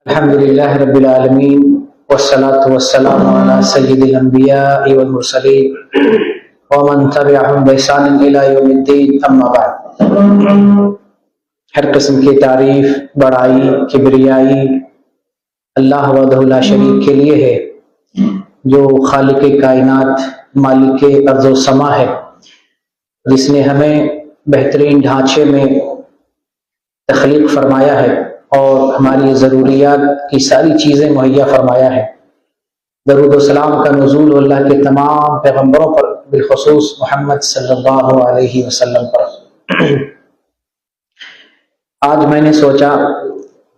الحمد للہ رب العالمین والصلاة والسلام علی سید الانبیاء والمرسلین ومن تبعهم بإحسان الى یوم الدین اما بعد۔ ہر قسم کی تعریف، بڑائی، کبریائی اللہ وحدہ لا شریک کے لیے ہے، جو خالق کائنات، مالک ارض و سما ہے، جس نے ہمیں بہترین ڈھانچے میں تخلیق فرمایا ہے اور ہماری ضروریات کی ساری چیزیں مہیا فرمایا ہے۔ درود و سلام کا نزول اللہ کے تمام پیغمبروں پر، بالخصوص محمد صلی اللہ علیہ وسلم پر۔ آج میں نے سوچا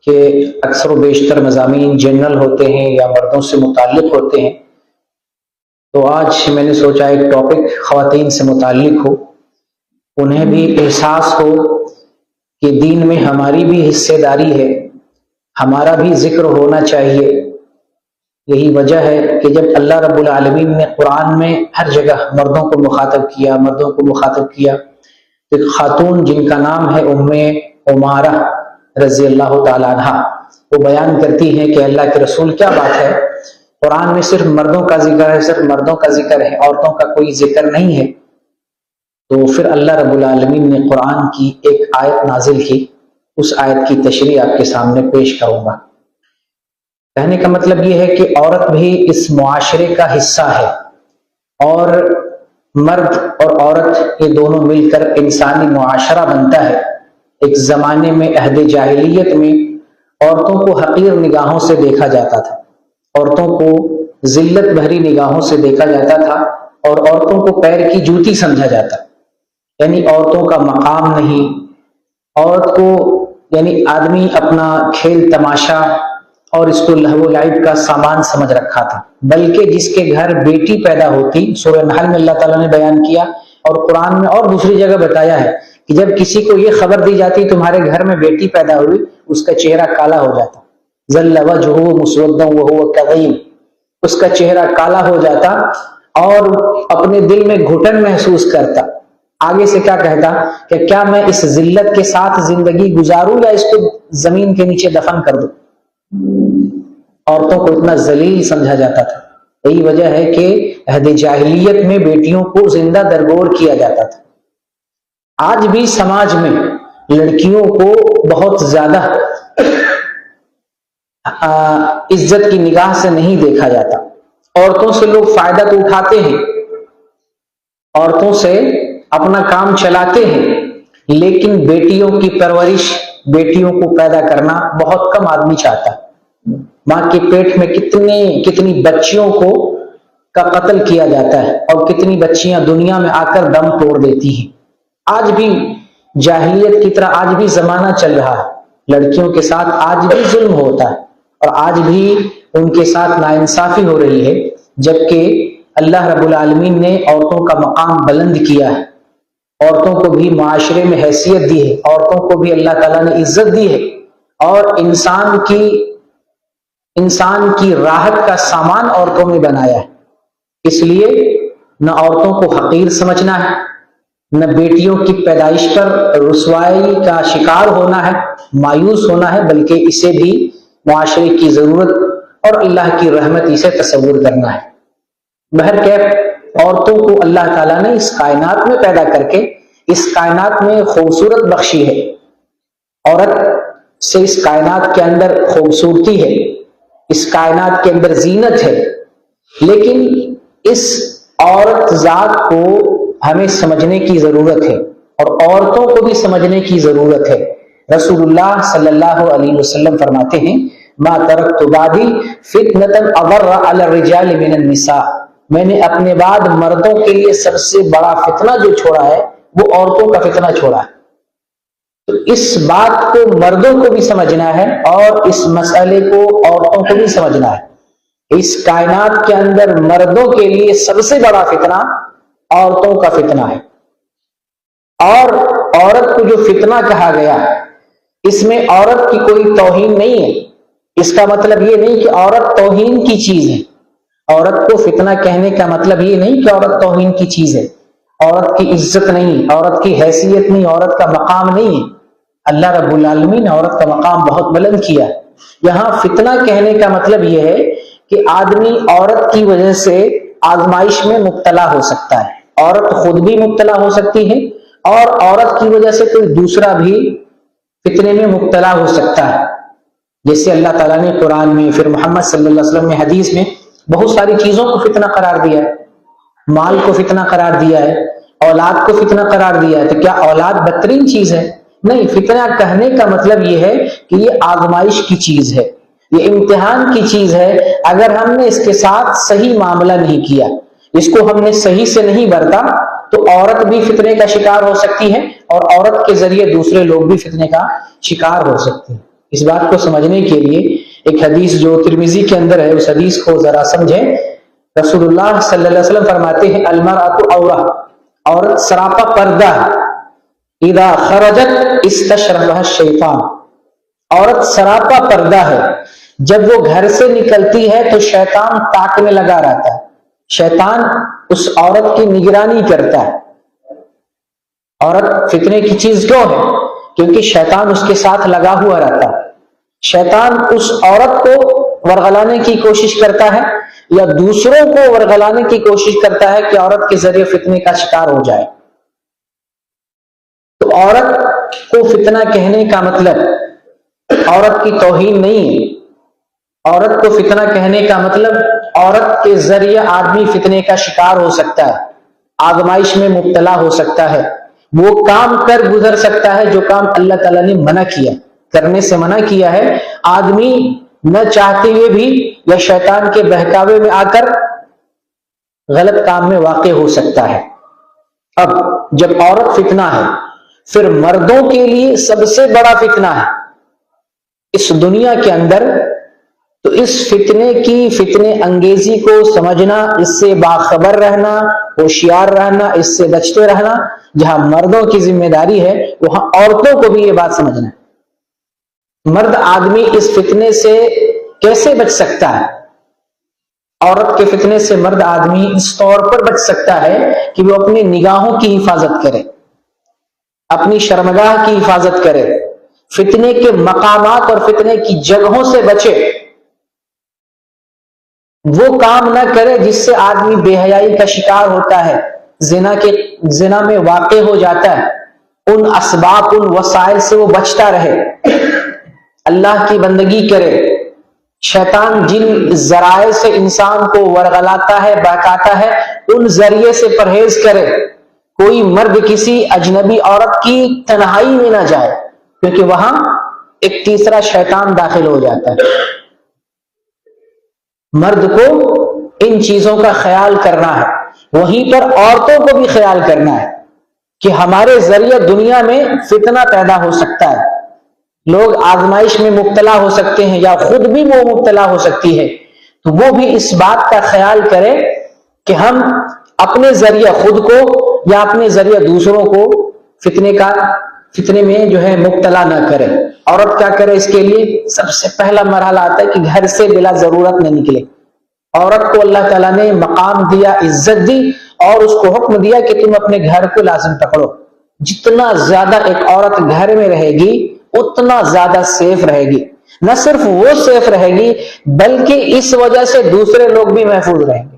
کہ اکثر و بیشتر مضامین جنرل ہوتے ہیں یا مردوں سے متعلق ہوتے ہیں، تو آج میں نے سوچا ایک ٹاپک خواتین سے متعلق ہو، انہیں بھی احساس ہو کہ دین میں ہماری بھی حصے داری ہے، ہمارا بھی ذکر ہونا چاہیے۔ یہی وجہ ہے کہ جب اللہ رب العالمین نے قرآن میں ہر جگہ مردوں کو مخاطب کیا تو ایک خاتون جن کا نام ہے ام عمارہ رضی اللہ تعالیٰ عنہ، وہ بیان کرتی ہیں کہ اللہ کے رسول کیا بات ہے، قرآن میں صرف مردوں کا ذکر ہے، عورتوں کا کوئی ذکر نہیں ہے۔ تو پھر اللہ رب العالمین نے قرآن کی ایک آیت نازل کی، اس آیت کی تشریح آپ کے سامنے پیش کروں گا۔ کہنے کا مطلب یہ ہے کہ عورت بھی اس معاشرے کا حصہ ہے، اور مرد اور عورت یہ دونوں مل کر انسانی معاشرہ بنتا ہے۔ ایک زمانے میں عہد جاہلیت میں عورتوں کو حقیر نگاہوں سے دیکھا جاتا تھا، عورتوں کو ذلت بھری نگاہوں سے دیکھا جاتا تھا، اور عورتوں کو پیر کی جوتی سمجھا جاتا، یعنی عورتوں کا مقام نہیں، عورت کو یعنی آدمی اپنا کھیل تماشا اور اس کو لہو و لعب کا سامان سمجھ رکھا تھا۔ بلکہ جس کے گھر بیٹی پیدا ہوتی، سورہ نحل میں اللہ تعالیٰ نے بیان کیا اور قرآن میں اور دوسری جگہ بتایا ہے کہ جب کسی کو یہ خبر دی جاتی تمہارے گھر میں بیٹی پیدا ہوئی، اس کا چہرہ کالا ہو جاتا، ظل وجہہ مسودا وہو کظیم، اس کا چہرہ کالا ہو جاتا اور اپنے دل میں گھٹن محسوس کرتا، آگے سے کیا کہتا کہ کیا میں اس ذلت کے ساتھ زندگی گزاروں یا اس کو زمین کے نیچے دفن کر دوں۔ عورتوں کو اتنا ذلیل سمجھا جاتا تھا۔ یہی وجہ ہے کہ عہد جاہلیت میں بیٹیوں کو زندہ درگور کیا جاتا تھا۔ آج بھی سماج میں لڑکیوں کو بہت زیادہ عزت کی نگاہ سے نہیں دیکھا جاتا۔ عورتوں سے لوگ فائدہ تو اٹھاتے ہیں، عورتوں سے اپنا کام چلاتے ہیں، لیکن بیٹیوں کی پرورش، بیٹیوں کو پیدا کرنا بہت کم آدمی چاہتا ہے۔ ماں کے پیٹ میں کتنی بچیوں کا قتل کیا جاتا ہے، اور کتنی بچیاں دنیا میں آ کر دم توڑ دیتی ہیں۔ آج بھی جاہلیت کی طرح آج بھی زمانہ چل رہا ہے، لڑکیوں کے ساتھ آج بھی ظلم ہوتا ہے، اور آج بھی ان کے ساتھ ناانصافی ہو رہی ہے، جبکہ اللہ رب العالمین نے عورتوں کا مقام بلند کیا ہے، عورتوں کو بھی معاشرے میں حیثیت دی ہے، عورتوں کو بھی اللہ تعالیٰ نے عزت دی ہے، اور انسان کی راحت کا سامان عورتوں میں بنایا ہے۔ اس لیے نہ عورتوں کو حقیر سمجھنا ہے، نہ بیٹیوں کی پیدائش پر رسوائی کا شکار ہونا ہے، مایوس ہونا ہے، بلکہ اسے بھی معاشرے کی ضرورت اور اللہ کی رحمت اسے تصور کرنا ہے۔ بہرکیف عورتوں کو اللہ تعالیٰ نے اس کائنات میں پیدا کر کے اس کائنات میں خوبصورت بخشی ہے۔ عورت سے اس کائنات کے اندر خوبصورتی ہے، اس کائنات کے اندر زینت ہے، لیکن اس عورت ذات کو ہمیں سمجھنے کی ضرورت ہے، اور عورتوں کو بھی سمجھنے کی ضرورت ہے۔ رسول اللہ صلی اللہ علیہ وسلم فرماتے ہیں ما ترکت بعدی فتنة اضر علی الرجال من النساء، میں نے اپنے بعد مردوں کے لیے سب سے بڑا فتنہ جو چھوڑا ہے وہ عورتوں کا فتنہ چھوڑا ہے۔ تو اس بات کو مردوں کو بھی سمجھنا ہے، اور اس مسئلے کو عورتوں کو بھی سمجھنا ہے۔ اس کائنات کے اندر مردوں کے لیے سب سے بڑا فتنہ عورتوں کا فتنہ ہے، اور عورت کو جو فتنہ کہا گیا اس میں عورت کی کوئی توہین نہیں ہے۔ اس کا مطلب یہ نہیں کہ عورت توہین کی چیز ہے، عورت کو فتنہ کہنے کا مطلب یہ نہیں کہ عورت توہین کی چیز ہے، عورت کی عزت نہیں، عورت کی حیثیت نہیں، عورت کا مقام نہیں ہے۔ اللہ رب العالمین نے عورت کا مقام بہت بلند کیا ہے۔ یہاں فتنہ کہنے کا مطلب یہ ہے کہ آدمی عورت کی وجہ سے آزمائش میں مبتلا ہو سکتا ہے، عورت خود بھی مبتلا ہو سکتی ہے اور عورت کی وجہ سے کوئی دوسرا بھی فتنے میں مبتلا ہو سکتا ہے. جیسے اللہ تعالیٰ نے قرآن میں، پھر محمد صلی اللہ علیہ وسلم نے حدیث میں بہت ساری چیزوں کو فتنہ قرار دیا ہے. مال کو فتنہ قرار دیا ہے، اولاد کو فتنہ قرار دیا ہے. تو کیا اولاد بدترین چیز ہے؟ نہیں. فتنہ کہنے کا مطلب یہ ہے کہ یہ آزمائش کی چیز ہے، یہ امتحان کی چیز ہے. اگر ہم نے اس کے ساتھ صحیح معاملہ نہیں کیا، اس کو ہم نے صحیح سے نہیں برتا، تو عورت بھی فتنے کا شکار ہو سکتی ہے اور عورت کے ذریعے دوسرے لوگ بھی فتنے کا شکار ہو سکتے ہیں. اس بات کو سمجھنے کے لیے ایک حدیث جو ترمذی کے اندر ہے، اس حدیث کو ذرا سمجھیں. رسول اللہ صلی اللہ علیہ وسلم فرماتے ہیں المرأۃ عورہ، عورت سراپا پردہ ہے، اذا خرجت استشرفها الشیطان، عورت سراپا پردہ ہے، جب وہ گھر سے نکلتی ہے تو شیطان تاکنے لگا رہتا ہے، شیطان اس عورت کی نگرانی کرتا ہے. عورت فتنے کی چیز کیوں ہے؟ کیونکہ شیطان اس کے ساتھ لگا ہوا رہتا ہے. شیطان اس عورت کو ورغلانے کی کوشش کرتا ہے یا دوسروں کو ورغلانے کی کوشش کرتا ہے کہ عورت کے ذریعے فتنے کا شکار ہو جائے. تو عورت کو فتنہ کہنے کا مطلب عورت کی توہین نہیں ہے. عورت کو فتنہ کہنے کا مطلب عورت کے ذریعے آدمی فتنے کا شکار ہو سکتا ہے، آزمائش میں مبتلا ہو سکتا ہے، وہ کام کر گزر سکتا ہے جو کام اللہ تعالیٰ نے منع کیا، کرنے سے منع کیا ہے. آدمی نہ چاہتے ہوئے بھی یا شیطان کے بہکاوے میں آ کر غلط کام میں واقع ہو سکتا ہے. اب جب عورت فتنہ ہے، پھر مردوں کے لیے سب سے بڑا فتنہ ہے اس دنیا کے اندر. تو اس فتنے انگیزی کو سمجھنا، اس سے باخبر رہنا، ہوشیار رہنا، اس سے بچتے رہنا. جہاں مردوں کی ذمہ داری ہے وہاں عورتوں کو بھی یہ بات سمجھنا ہے. مرد آدمی اس فتنے سے کیسے بچ سکتا ہے؟ عورت کے فتنے سے مرد آدمی اس طور پر بچ سکتا ہے کہ وہ اپنی نگاہوں کی حفاظت کرے، اپنی شرمگاہ کی حفاظت کرے، فتنے کے مقامات اور فتنے کی جگہوں سے بچے. وہ کام نہ کرے جس سے آدمی بے حیائی کا شکار ہوتا ہے، زنا میں واقع ہو جاتا ہے. ان اسباب، ان وسائل سے وہ بچتا رہے، اللہ کی بندگی کرے. شیطان جن ذرائع سے انسان کو ورغلاتا ہے، بہکاتا ہے، ان ذریعے سے پرہیز کرے. کوئی مرد کسی اجنبی عورت کی تنہائی میں نہ جائے، کیونکہ وہاں ایک تیسرا شیطان داخل ہو جاتا ہے. مرد کو ان چیزوں کا خیال کرنا ہے. وہیں پر عورتوں کو بھی خیال کرنا ہے کہ ہمارے ذریعے دنیا میں فتنہ پیدا ہو سکتا ہے، لوگ آزمائش میں مبتلا ہو سکتے ہیں یا خود بھی وہ مبتلا ہو سکتی ہے. تو وہ بھی اس بات کا خیال کرے کہ ہم اپنے ذریعے خود کو یا اپنے ذریعے دوسروں کو فتنے میں جو ہے مبتلا نہ کرے. عورت کیا کرے؟ اس کے لیے سب سے پہلا مرحلہ آتا ہے کہ گھر سے بلا ضرورت نہ نکلے. عورت کو اللہ تعالیٰ نے مقام دیا، عزت دی اور اس کو حکم دیا کہ تم اپنے گھر کو لازم پکڑو. جتنا زیادہ ایک عورت گھر میں رہے گی اتنا زیادہ سیف رہے گی. نہ صرف وہ سیف رہے گی بلکہ اس وجہ سے دوسرے لوگ بھی محفوظ رہیں گے.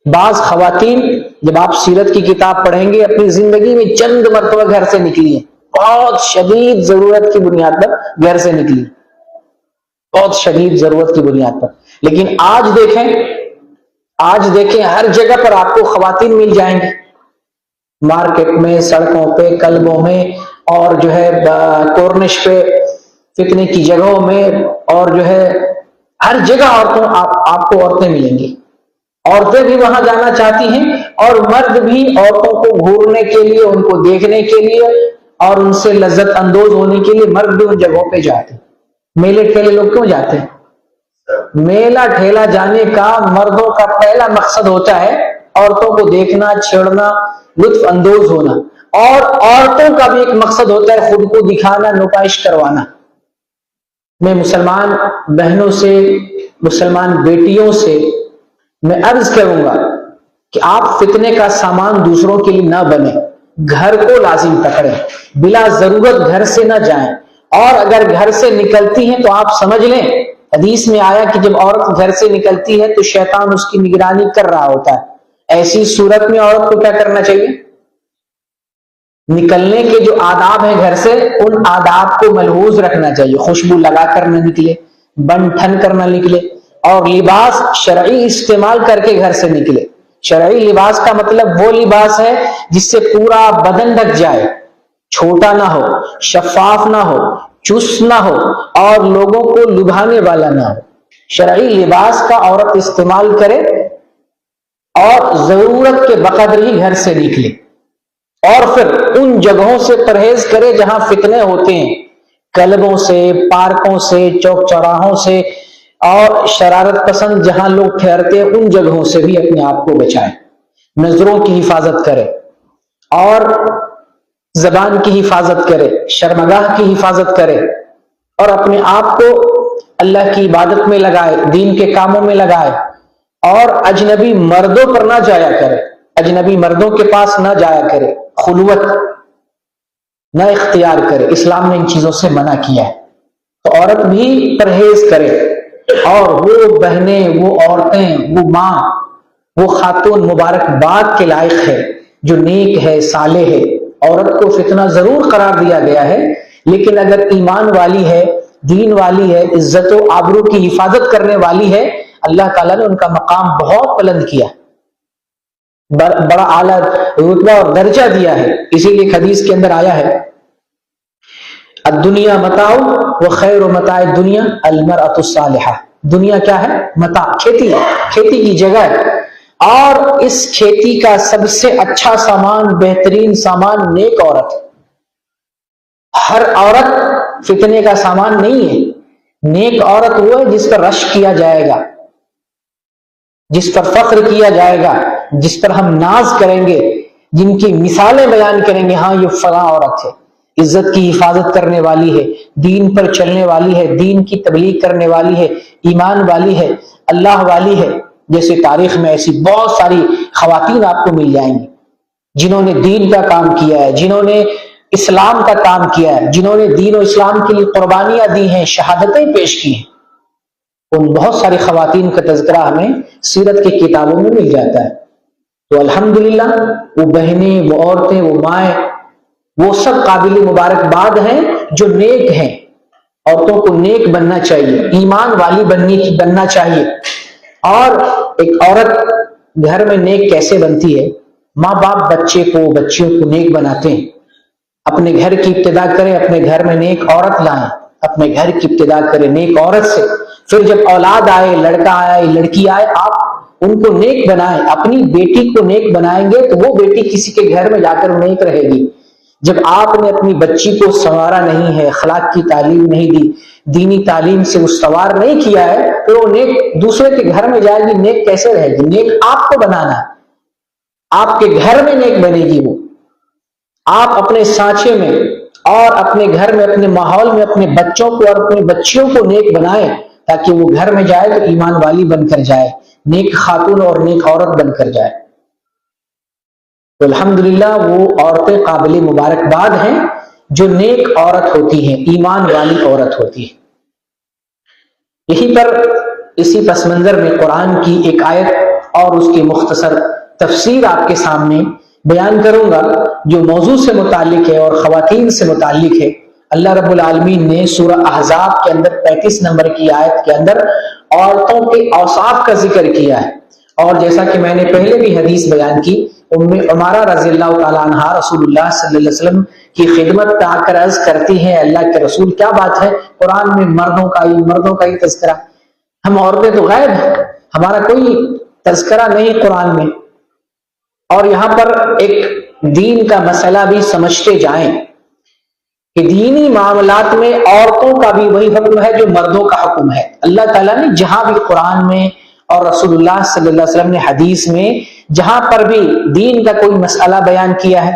بعض خواتین جب آپ سیرت کی کتاب پڑھیں گے اپنی زندگی میں چند مرتبہ گھر سے نکلی ہیں، بہت شدید ضرورت کی بنیاد پر گھر سے نکلی، بہت شدید ضرورت کی بنیاد پر. لیکن آج دیکھیں ہر جگہ پر آپ کو خواتین مل جائیں گے، مارکیٹ میں، سڑکوں پہ، کلبوں میں، اور جو ہے کورنش پہ، فتنے کی جگہوں میں، اور جو ہے ہر جگہ آپ کو عورتیں ملیں گی. عورتیں بھی وہاں جانا چاہتی ہیں اور مرد بھی عورتوں کو گھورنے کے لیے، ان کو دیکھنے کے لیے اور ان سے لذت اندوز ہونے کے لیے مرد بھی ان جگہوں پہ جاتے ہیں. میلے ٹھیلے لوگ کیوں جاتے ہیں؟ میلہ ٹھیلا جانے کا مردوں کا پہلا مقصد ہوتا ہے عورتوں کو دیکھنا، چھیڑنا، لطف اندوز ہونا. اور عورتوں کا بھی ایک مقصد ہوتا ہے خود کو دکھانا، نمائش کروانا. میں مسلمان بہنوں سے، مسلمان بیٹیوں سے میں عرض کروں گا کہ آپ فتنے کا سامان دوسروں کے لیے نہ بنیں، گھر کو لازم پکڑیں، بلا ضرورت گھر سے نہ جائیں. اور اگر گھر سے نکلتی ہیں تو آپ سمجھ لیں، حدیث میں آیا کہ جب عورت گھر سے نکلتی ہے تو شیطان اس کی نگرانی کر رہا ہوتا ہے۔ ایسی صورت میں عورت کو کیا کرنا چاہیے؟ نکلنے کے جو آداب ہیں گھر سے، ان آداب کو ملحوظ رکھنا چاہیے۔ خوشبو لگا کر نہ نکلے، بن ٹھن کر نہ نکلے، اور لباس شرعی استعمال کر کے گھر سے نکلے۔ شرعی لباس کا مطلب وہ لباس ہے جس سے پورا بدن ڈھک جائے، چھوٹا نہ ہو، شفاف نہ ہو، چست نہ ہو، اور لوگوں کو لبھانے والا نہ ہو۔ شرعی لباس کا عورت استعمال کرے اور ضرورت کے بقدر ہی گھر سے نکلے، اور پھر ان جگہوں سے پرہیز کرے جہاں فتنے ہوتے ہیں، کلبوں سے، پارکوں سے، چوک چوراہوں سے، اور شرارت پسند جہاں لوگ ٹھہرتے ہیں ان جگہوں سے بھی اپنے آپ کو بچائے۔ نظروں کی حفاظت کرے اور زبان کی حفاظت کرے، شرمگاہ کی حفاظت کرے، اور اپنے آپ کو اللہ کی عبادت میں لگائے، دین کے کاموں میں لگائے، اور اجنبی مردوں پر نہ جایا کرے، اجنبی مردوں کے پاس نہ جایا کرے، خلوت نہ اختیار کرے۔ اسلام نے ان چیزوں سے منع کیا ہے، تو عورت بھی پرہیز کرے۔ اور وہ بہنیں، وہ عورتیں، وہ ماں، وہ خاتون مبارکباد کے لائق ہے جو نیک ہے، صالح ہے۔ عورت کو فتنہ ضرور قرار دیا گیا ہے، لیکن اگر ایمان والی ہے، دین والی ہے، عزت و آبرو کی حفاظت کرنے والی ہے، اللہ تعالیٰ نے ان کا مقام بہت بلند کیا، بڑا اعلیٰ رتبہ اور درجہ دیا ہے۔ اسی لیے حدیث کے اندر آیا ہے، الدنیا متاع وخیر متاع الدنیا المرأة الصالحہ۔ دنیا کیا ہے؟ متاع، کھیتی ہے، کھیتی کی جگہ ہے، اور اس کھیتی کا سب سے اچھا سامان، بہترین سامان نیک عورت۔ ہر عورت فتنے کا سامان نہیں ہے۔ نیک عورت وہ ہے جس پر رشک کیا جائے گا، جس پر فخر کیا جائے گا، جس پر ہم ناز کریں گے، جن کی مثالیں بیان کریں گے، ہاں یہ فلاں عورت ہے، عزت کی حفاظت کرنے والی ہے، دین پر چلنے والی ہے، دین کی تبلیغ کرنے والی ہے، ایمان والی ہے، اللہ والی ہے۔ جیسے تاریخ میں ایسی بہت ساری خواتین آپ کو مل جائیں گی جنہوں نے دین کا کام کیا ہے، جنہوں نے اسلام کا کام کیا ہے، جنہوں نے دین و اسلام کے لیے قربانیاں دی ہیں، شہادتیں پیش کی ہیں۔ ان بہت ساری خواتین کا تذکرہ ہمیں سیرت کی کتابوں میں مل جاتا ہے۔ تو الحمدللہ وہ بہنیں، وہ عورتیں، وہ مائیں، وہ سب قابل مبارکباد ہیں جو نیک ہیں۔ عورتوں کو نیک بننا چاہیے، ایمان والی بننا چاہیے۔ اور ایک عورت گھر میں نیک کیسے بنتی ہے؟ ماں باپ بچوں کو نیک بناتے ہیں۔ اپنے گھر کی ابتدا کریں، اپنے گھر میں نیک عورت لائیں، اپنے گھر کی ابتدا کریں نیک عورت سے۔ پھر جب اولاد آئے، لڑکا آئے، لڑکی آئے، آپ ان کو نیک بنائیں۔ اپنی بیٹی کو نیک بنائیں گے تو وہ بیٹی کسی کے گھر میں جا کر نیک رہے گی۔ جب آپ نے اپنی بچی کو سنوارا نہیں ہے، اخلاق کی تعلیم نہیں دی، دینی تعلیم سے استوار نہیں کیا ہے، تو وہ نیک دوسرے کے گھر میں جائے گی، نیک کیسے رہے گی؟ نیک آپ کو بنانا ہے، آپ کے گھر میں نیک بنے گی وہ۔ آپ اپنے سانچے میں اور اپنے گھر میں، اپنے ماحول میں اپنے بچوں کو اور اپنی بچیوں کو نیک بنائیں، تاکہ وہ گھر میں جائے تو ایمان والی بن کر جائے، نیک خاتون اور نیک عورت بن کر جائے۔ تو الحمدللہ وہ عورتیں قابل مبارکباد ہیں جو نیک عورت ہوتی ہیں، ایمان والی عورت ہوتی ہے۔ یہی پر اسی پس منظر میں قرآن کی ایک آیت اور اس کی مختصر تفسیر آپ کے سامنے بیان کروں گا جو موضوع سے متعلق ہے اور خواتین سے متعلق ہے۔ اللہ رب العالمین نے سورہ احزاب کے اندر 35 نمبر کی آیت کے اندر عورتوں کے اوصاف کا ذکر کیا ہے، اور جیسا کہ میں نے پہلے بھی حدیث بیان کی، ام عمارہ رضی اللہ تعالیٰ عنہ رسول اللہ صلی اللہ علیہ وسلم کی خدمت میں آ کر عرض کرتی ہیں، اللہ کے رسول کیا بات ہے، قرآن میں مردوں کا ہی تذکرہ، ہم عورتیں تو غائب ہیں، ہمارا کوئی تذکرہ نہیں قرآن میں۔ اور یہاں پر ایک دین کا مسئلہ بھی سمجھتے جائیں کہ دینی معاملات میں عورتوں کا بھی وہی حکم ہے جو مردوں کا حکم ہے۔ اللہ تعالیٰ نے جہاں بھی قرآن میں اور رسول اللہ صلی اللہ علیہ وسلم نے حدیث میں جہاں پر بھی دین کا کوئی مسئلہ بیان کیا ہے،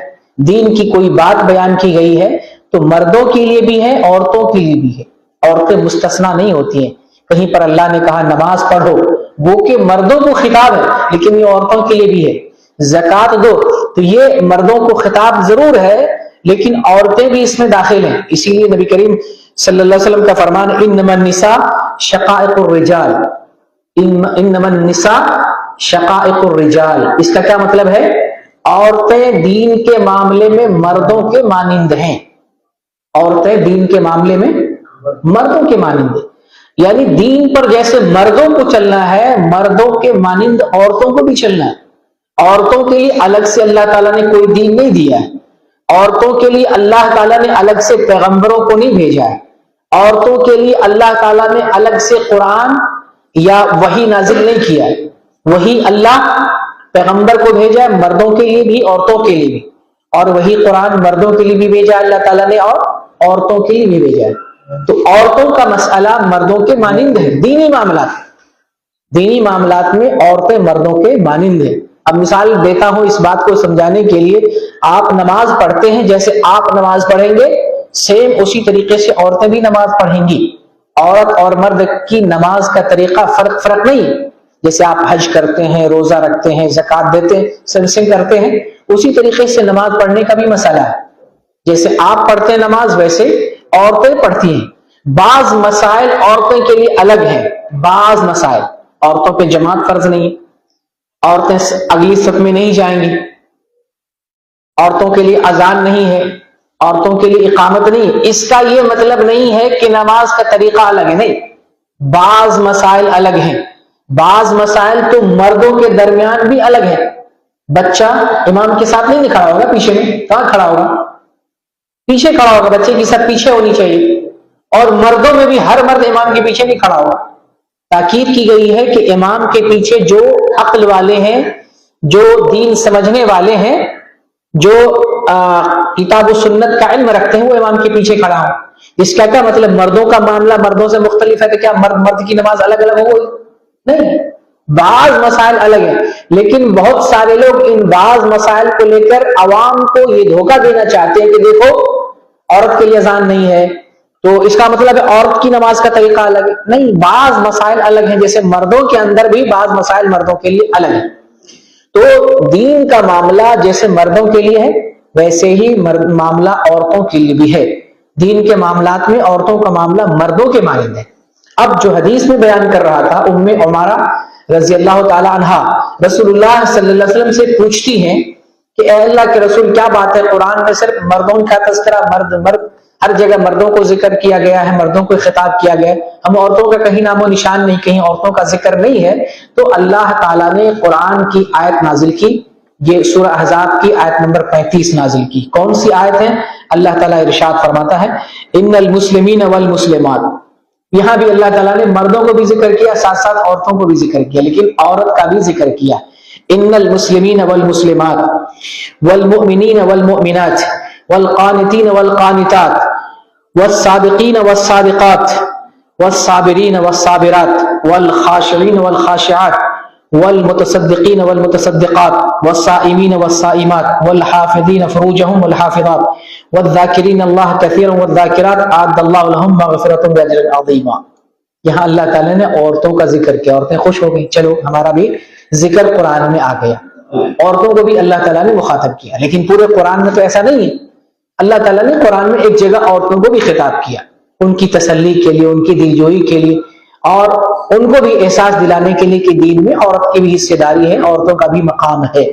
دین کی کوئی بات بیان کی گئی ہے، تو مردوں کے لیے بھی ہے، عورتوں کے لیے بھی ہے، عورتیں مستثنا نہیں ہوتی ہیں۔ کہیں پر اللہ نے کہا نماز پڑھو، وہ کہ مردوں کو خطاب ہے لیکن یہ عورتوں کے لیے بھی ہے۔ زکوٰۃ دو، تو یہ مردوں کو خطاب ضرور ہے لیکن عورتیں بھی اس میں داخل ہیں۔ اسی لیے نبی کریم صلی اللہ علیہ وسلم کا فرمان انما النساء شقائق الرجال، انما النساء شقائق الرجال، اس کا کیا مطلب ہے؟ عورتیں دین کے معاملے میں مردوں کے مانند ہیں، عورتیں دین کے معاملے میں مردوں کے مانند ہیں، یعنی دین پر جیسے مردوں کو چلنا ہے مردوں کے مانند عورتوں کو بھی چلنا ہے۔ عورتوں کے لیے الگ سے اللہ تعالیٰ نے کوئی دین نہیں دیا ہے، عورتوں کے لیے اللہ تعالیٰ نے الگ سے پیغمبروں کو نہیں بھیجا ہے، عورتوں کے لیے اللہ تعالیٰ نے الگ سے قرآن یا وحی نازل نہیں کیا ہے، وہی اللہ پیغمبر کو بھیجا ہے مردوں کے لیے بھی عورتوں کے لیے بھی، اور وہی قرآن مردوں کے لیے بھی بھیجا ہے اللہ تعالیٰ نے اور عورتوں کے لیے بھی بھیجا ہے۔ تو عورتوں کا مسئلہ مردوں کے مانند ہے، دینی معاملات میں عورتیں مردوں کے مانند ہیں۔ اب مثال دیتا ہوں اس بات کو سمجھانے کے لیے، آپ نماز پڑھتے ہیں جیسے آپ نماز پڑھیں گے سیم اسی طریقے سے عورتیں بھی نماز پڑھیں گی۔ عورت اور مرد کی نماز کا طریقہ فرق نہیں، جیسے آپ حج کرتے ہیں، روزہ رکھتے ہیں، زکوٰۃ دیتے ہیں، سنسنگ کرتے ہیں، اسی طریقے سے نماز پڑھنے کا بھی مسئلہ ہے۔ جیسے آپ پڑھتے ہیں نماز ویسے عورتیں پڑھتی ہیں۔ بعض مسائل عورتوں کے لیے الگ ہیں، بعض مسائل عورتوں پہ جماعت فرض نہیں ہے، عورتیں اگلی صف میں نہیں جائیں گی، عورتوں کے لیے اذان نہیں ہے، عورتوں کے لیے اقامت نہیں ہے۔ اس کا یہ مطلب نہیں ہے کہ نماز کا طریقہ الگ ہے، نہیں، بعض مسائل الگ ہیں، بعض مسائل تو مردوں کے درمیان بھی الگ ہے۔ بچہ امام کے ساتھ نہیں کھڑا ہوگا، پیچھے میں کہاں کھڑا ہوگا؟ پیچھے کھڑا ہوگا، بچے کی سب پیچھے ہونی چاہیے، اور مردوں میں بھی ہر مرد امام کے پیچھے نہیں کھڑا ہوگا۔ تاکید کی گئی ہے کہ امام کے پیچھے جو عقل والے ہیں، جو دین سمجھنے والے ہیں، جو کتاب و سنت کا علم رکھتے ہیں، وہ امام کے پیچھے کھڑا ہو۔ اس کا کیا مطلب مردوں کا معاملہ مردوں سے مختلف ہے تو کیا مرد کی نماز الگ الگ ہو گئی؟ نہیں، بعض مسائل الگ ہیں، لیکن بہت سارے لوگ ان بعض مسائل کو لے کر عوام کو یہ دھوکہ دینا چاہتے ہیں کہ دیکھو عورت کے لیے اذان نہیں ہے تو اس کا مطلب ہے عورت کی نماز کا طریقہ الگ ہے۔ نہیں، بعض مسائل الگ ہیں، جیسے مردوں کے اندر بھی بعض مسائل مردوں کے لیے الگ ہیں۔ تو دین کا معاملہ جیسے مردوں کے لیے ہے ویسے ہی معاملہ عورتوں کے لیے بھی ہے۔ دین کے معاملات میں عورتوں کا معاملہ مردوں کے مانند ہے۔ اب جو حدیث میں بیان کر رہا تھا، ام عمارہ رضی اللہ تعالی عنہا رسول اللہ صلی اللہ علیہ وسلم سے پوچھتی ہیں کہ اے اللہ کے رسول، کیا بات ہے قرآن میں صرف مردوں کا تذکرہ، مرد ہر جگہ مردوں کو ذکر کیا گیا ہے، مردوں کو خطاب کیا گیا ہے، ہم عورتوں کا کہیں نام و نشان نہیں، کہیں عورتوں کا ذکر نہیں ہے۔ تو اللہ تعالیٰ نے قرآن کی آیت نازل کی، یہ سورہ احزاب کی آیت نمبر 35 نازل کی۔ کون سی آیت ہے؟ اللہ تعالیٰ ارشاد فرماتا ہے ان المسلمین والمسلمات، یہاں بھی اللہ تعالیٰ نے مردوں کو بھی ذکر کیا، ساتھ ساتھ عورتوں کو بھی ذکر کیا، لیکن عورت کا بھی ذکر کیا۔ ان المسلمین والمسلمات والمؤمنین والمؤمنات والقانتین والقانتات والصادقین والصادقات والصابرین والصابرات والخاشعین والخاشعات والمتصدقین والمتصدقات والصائمین والصائمات والحافظین فروجهم والحافظات والذاکرین اللہ کثیرا والذاکرات اعد اللہ لهم مغفرۃ واجر عظیما۔ یہاں اللہ تعالیٰ نے عورتوں کا ذکر کیا، عورتیں خوش ہو گئی، چلو ہمارا بھی ذکر قرآن میں آ گیا، عورتوں کو بھی اللہ تعالیٰ نے مخاطب کیا۔ لیکن پورے قرآن میں تو ایسا نہیں ہے، اللہ تعالیٰ نے قرآن میں ایک جگہ عورتوں کو بھی خطاب کیا، ان کی تسلی کے لیے، ان کی دلجوئی کے لیے، اور ان کو بھی احساس دلانے کے لیے کہ دین میں عورت کی بھی حصہ داری ہے، عورتوں کا بھی مقام ہے۔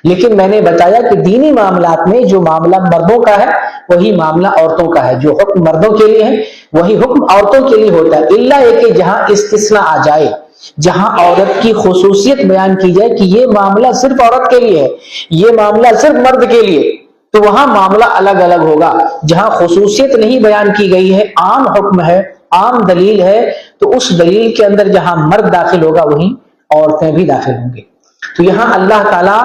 لیکن میں نے بتایا کہ دینی معاملات میں جو معاملہ مردوں کا ہے وہی معاملہ عورتوں کا ہے، جو حکم مردوں کے لیے ہے وہی حکم عورتوں کے لیے ہوتا ہے، الا یہ کہ جہاں استثناء آ جائے، جہاں عورت کی خصوصیت بیان کی جائے کہ یہ معاملہ صرف عورت کے لیے ہے، یہ معاملہ صرف مرد کے لیے، تو وہاں معاملہ الگ الگ ہوگا۔ جہاں خصوصیت نہیں بیان کی گئی ہے، عام حکم ہے، عام دلیل ہے، تو اس دلیل کے اندر جہاں مرد داخل ہوگا وہیں عورتیں بھی داخل ہوں گی۔ تو یہاں اللہ تعالیٰ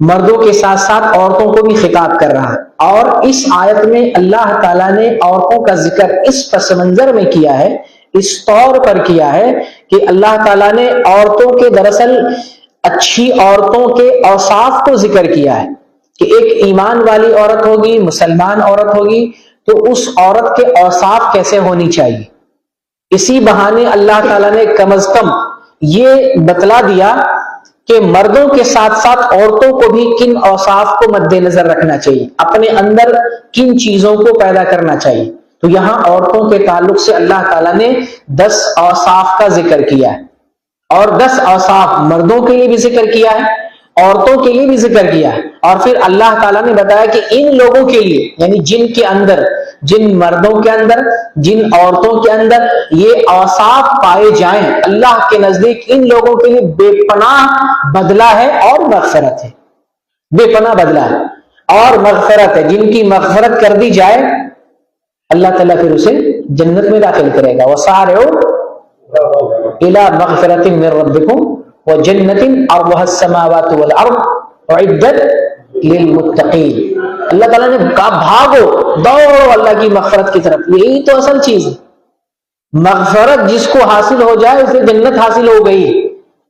مردوں کے ساتھ ساتھ عورتوں کو بھی خطاب کر رہا ہے، اور اس آیت میں اللہ تعالیٰ نے عورتوں کا ذکر اس پس منظر میں کیا ہے، اس طور پر کیا ہے کہ اللہ تعالیٰ نے عورتوں کے دراصل اچھی عورتوں کے اوصاف کو ذکر کیا ہے کہ ایک ایمان والی عورت ہوگی، مسلمان عورت ہوگی، تو اس عورت کے اوصاف کیسے ہونی چاہیے۔ اسی بہانے اللہ تعالیٰ نے کم از کم یہ بتلا دیا کہ مردوں کے ساتھ ساتھ عورتوں کو بھی کن اوصاف کو مد نظر رکھنا چاہیے، اپنے اندر کن چیزوں کو پیدا کرنا چاہیے۔ تو یہاں عورتوں کے تعلق سے اللہ تعالیٰ نے 10 اوصاف کا ذکر کیا ہے، اور 10 اوصاف مردوں کے لیے بھی ذکر کیا ہے، عورتوں کے لیے بھی ذکر کیا ہے، اور پھر اللہ تعالیٰ نے بتایا کہ ان لوگوں کے لیے، یعنی جن کے اندر، جن مردوں کے اندر، جن عورتوں کے اندر یہ اوصاف پائے جائیں، اللہ کے نزدیک ان لوگوں کے لیے بے پناہ بدلہ ہے اور مغفرت ہے، بے پناہ بدلہ ہے اور مغفرت ہے۔ جن کی مغفرت کر دی جائے اللہ تعالیٰ پھر اسے جنت میں داخل کرے گا۔ وَسَارِعُوا إِلَىٰ مَغْفِرَةٍ مِّن رَّبِّكُمْ وَجَنَّةٍ عَرْضُهَا السَّمَاوَاتُ وَالْأَرْضُ أُعِدَّتْ لِلْمُتَّقِينَ۔ اللہ تعالیٰ نے کہا بھاگو، دوڑو اللہ کی مغفرت کی طرف، یہی تو اصل چیز ہے۔ مغفرت جس کو حاصل ہو جائے اسے جنت حاصل ہو گئی۔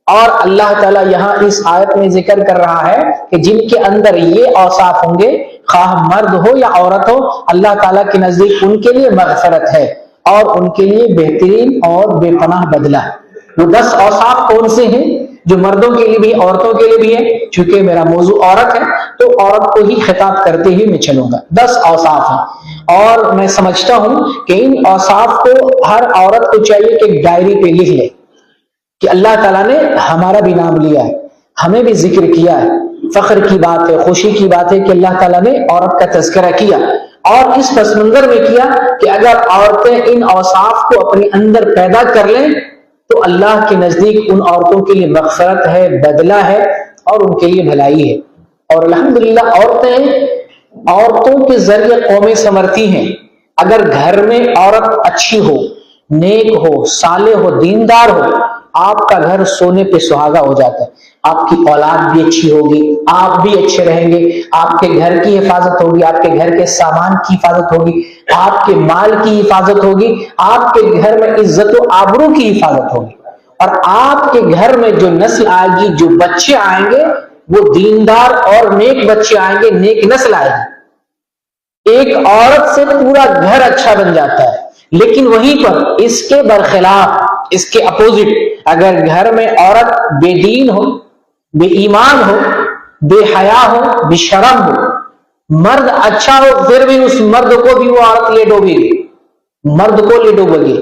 اور اللہ تعالیٰ یہاں اس آیت میں ذکر کر رہا ہے کہ جن کے اندر یہ اوصاف ہوں گے، خواہ مرد ہو یا عورت ہو، اللہ تعالیٰ کے نزدیک ان کے لیے مغفرت ہے اور ان کے لیے بہترین اور بے پناہ بدلہ ہے۔ وہ 10 اوصاف کون سے ہیں جو مردوں کے لیے بھی عورتوں کے لیے بھی ہے؟ چونکہ میرا موضوع عورت ہے تو عورت کو ہی خطاب کرتے ہی میں چلوں گا۔ 10 اوصاف ہیں، اور میں سمجھتا ہوں کہ ان اوصاف کو ہر عورت کو چاہیے کہ ایک ڈائری پہ لکھ لے کہ اللہ تعالیٰ نے ہمارا بھی نام لیا ہے، ہمیں بھی ذکر کیا ہے۔ فخر کی بات ہے، خوشی کی بات ہے کہ اللہ تعالیٰ نے عورت کا تذکرہ کیا، اور اس پس منظر میں کیا کہ اگر عورتیں ان اوصاف کو اپنے اندر پیدا کر لیں تو اللہ کے نزدیک ان عورتوں کے لیے مغفرت ہے، بدلہ ہے اور ان کے لیے بھلائی ہے۔ اور الحمدللہ عورتوں کے ذریعے قومیں سنورتی ہیں۔ اگر گھر میں عورت اچھی ہو، نیک ہو، صالح ہو، دیندار ہو، آپ کا گھر سونے پہ سہاگا ہو جاتا ہے۔ آپ کی اولاد بھی اچھی ہوگی، آپ بھی اچھے رہیں گے، آپ کے گھر کی حفاظت ہوگی، آپ کے گھر کے سامان کی حفاظت ہوگی، آپ کے مال کی حفاظت ہوگی، آپ کے گھر میں عزت و آبرو کی حفاظت ہوگی، اور آپ کے گھر میں جو نسل آئے گی، جو بچے آئیں گے وہ دیندار اور نیک بچے آئیں گے، نیک نسل آئے گی۔ ایک عورت سے پورا گھر اچھا بن جاتا ہے، لیکن وہیں پر اس کے برخلاف، اس کے اپوزٹ، اگر گھر میں عورت بے دین ہو، بے ایمان ہو، بے حیا ہو، بے شرم ہو، مرد اچھا ہو پھر بھی اس مرد کو بھی وہ عورت لے ڈوبے گی، مرد کو لے ڈوبے گی،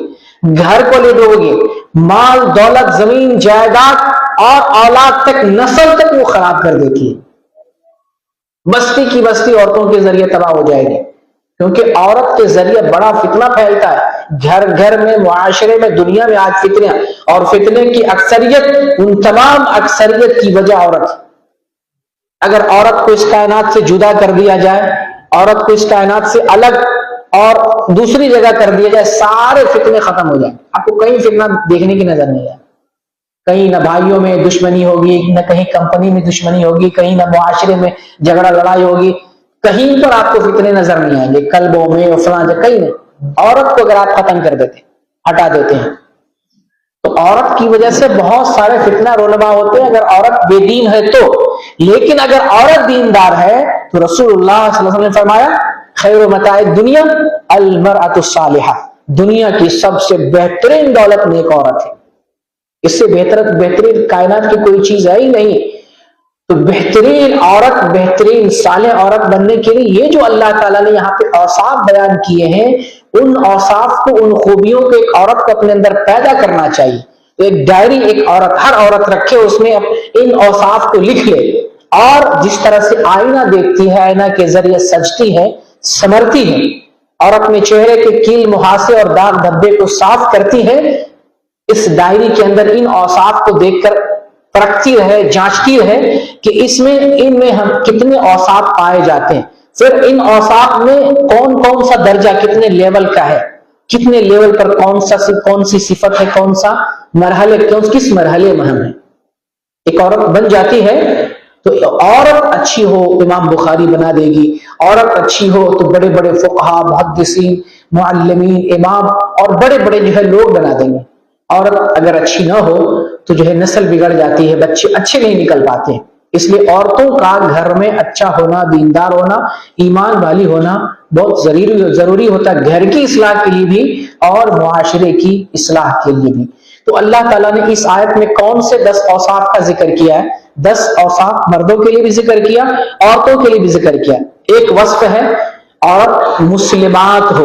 گھر کو لے ڈوبے گی، مال دولت زمین جائیداد اور اولاد تک، نسل تک وہ خراب کر دیتی ہے۔ بستی کی بستی عورتوں کے ذریعے تباہ ہو جائے گی، کیونکہ عورت کے ذریعے بڑا فتنہ پھیلتا ہے۔ گھر گھر میں، معاشرے میں، دنیا میں آج فتنے، اور فتنے کی اکثریت، ان تمام اکثریت کی وجہ عورت ہے۔ اگر عورت کو اس کائنات سے جدا کر دیا جائے، عورت کو اس کائنات سے الگ اور دوسری جگہ کر دیا جائے، سارے فتنے ختم ہو جائیں۔ آپ کو کہیں فتنہ دیکھنے کی نظر نہیں آئے، کہیں نہ بھائیوں میں دشمنی ہوگی، نہ کہیں کمپنی میں دشمنی ہوگی، کہیں نہ معاشرے میں جھگڑا لڑائی ہوگی، کہیں پر آپ کو فتنے نظر نہیں آئیں گے، قلبوں میں فلاں جگہ کہیں نہیں۔ عورت کو اگر آپ ختم کر دیتے، ہٹا دیتے ہیں، تو عورت کی وجہ سے بہت سارے فتنہ رونما ہوتے ہیں، اگر عورت بے دین ہے تو۔ لیکن اگر عورت دیندار ہے تو رسول اللہ صلی اللہ علیہ وسلم نے فرمایا خیر متاع الدنیا المرأۃ الصالحہ، دنیا کی سب سے بہترین دولت نیک عورت ہے، اس سے بہترین کائنات کی کوئی چیز ہے ہی نہیں۔ تو بہترین عورت، بہترین صالح عورت بننے کے لیے یہ جو اللہ تعالیٰ نے یہاں پہ اوصاف بیان کیے ہیں، ان اوصاف کو، ان خوبیوں کو ایک عورت کو اپنے اندر پیدا کرنا چاہیے۔ تو ایک ڈائری ایک عورت، ہر عورت رکھے، اس میں ان اوصاف کو لکھ لے، اور جس طرح سے آئینہ دیکھتی ہے، آئینہ کے ذریعے سجتی ہے، سنورتی ہے، اور اپنے چہرے کے کیل محاسے اور داغ دھبے کو صاف کرتی ہے، اس ڈائری کے اندر ان اوصاف کو دیکھ کر پرکھتی رہے، جانچتی رہے کہ ان میں ہم کتنے اوصاف پائے جاتے ہیں، پھر ان اوصاف میں کون کون سا درجہ کتنے لیول کا ہے، کتنے لیول پر کون سی صفت ہے، کون سا مرحلے، کس مرحلے میں ہم ہیں۔ ایک عورت بن جاتی ہے تو عورت اچھی ہو امام بخاری بنا دے گی، عورت اچھی ہو تو بڑے بڑے فقہا، محدثین، معلمین، امام اور بڑے بڑے جو ہے لوگ بنا دیں گے۔ عورت اگر اچھی نہ ہو تو جو ہے نسل بگڑ جاتی ہے، بچے اچھے نہیں نکل پاتے ہیں۔ اس لیے عورتوں کا گھر میں اچھا ہونا، دیندار ہونا، ایمان والی ہونا بہت ضروری ہوتا ہے، گھر کی اصلاح کے لیے بھی اور معاشرے کی اصلاح کے لیے بھی۔ تو اللہ تعالیٰ نے اس آیت میں کون سے 10 اوصاف کا ذکر کیا ہے؟ 10 اوصاف مردوں کے لیے بھی ذکر کیا، عورتوں کے لیے بھی ذکر کیا۔ ایک وصف ہے عورت مسلمات ہو،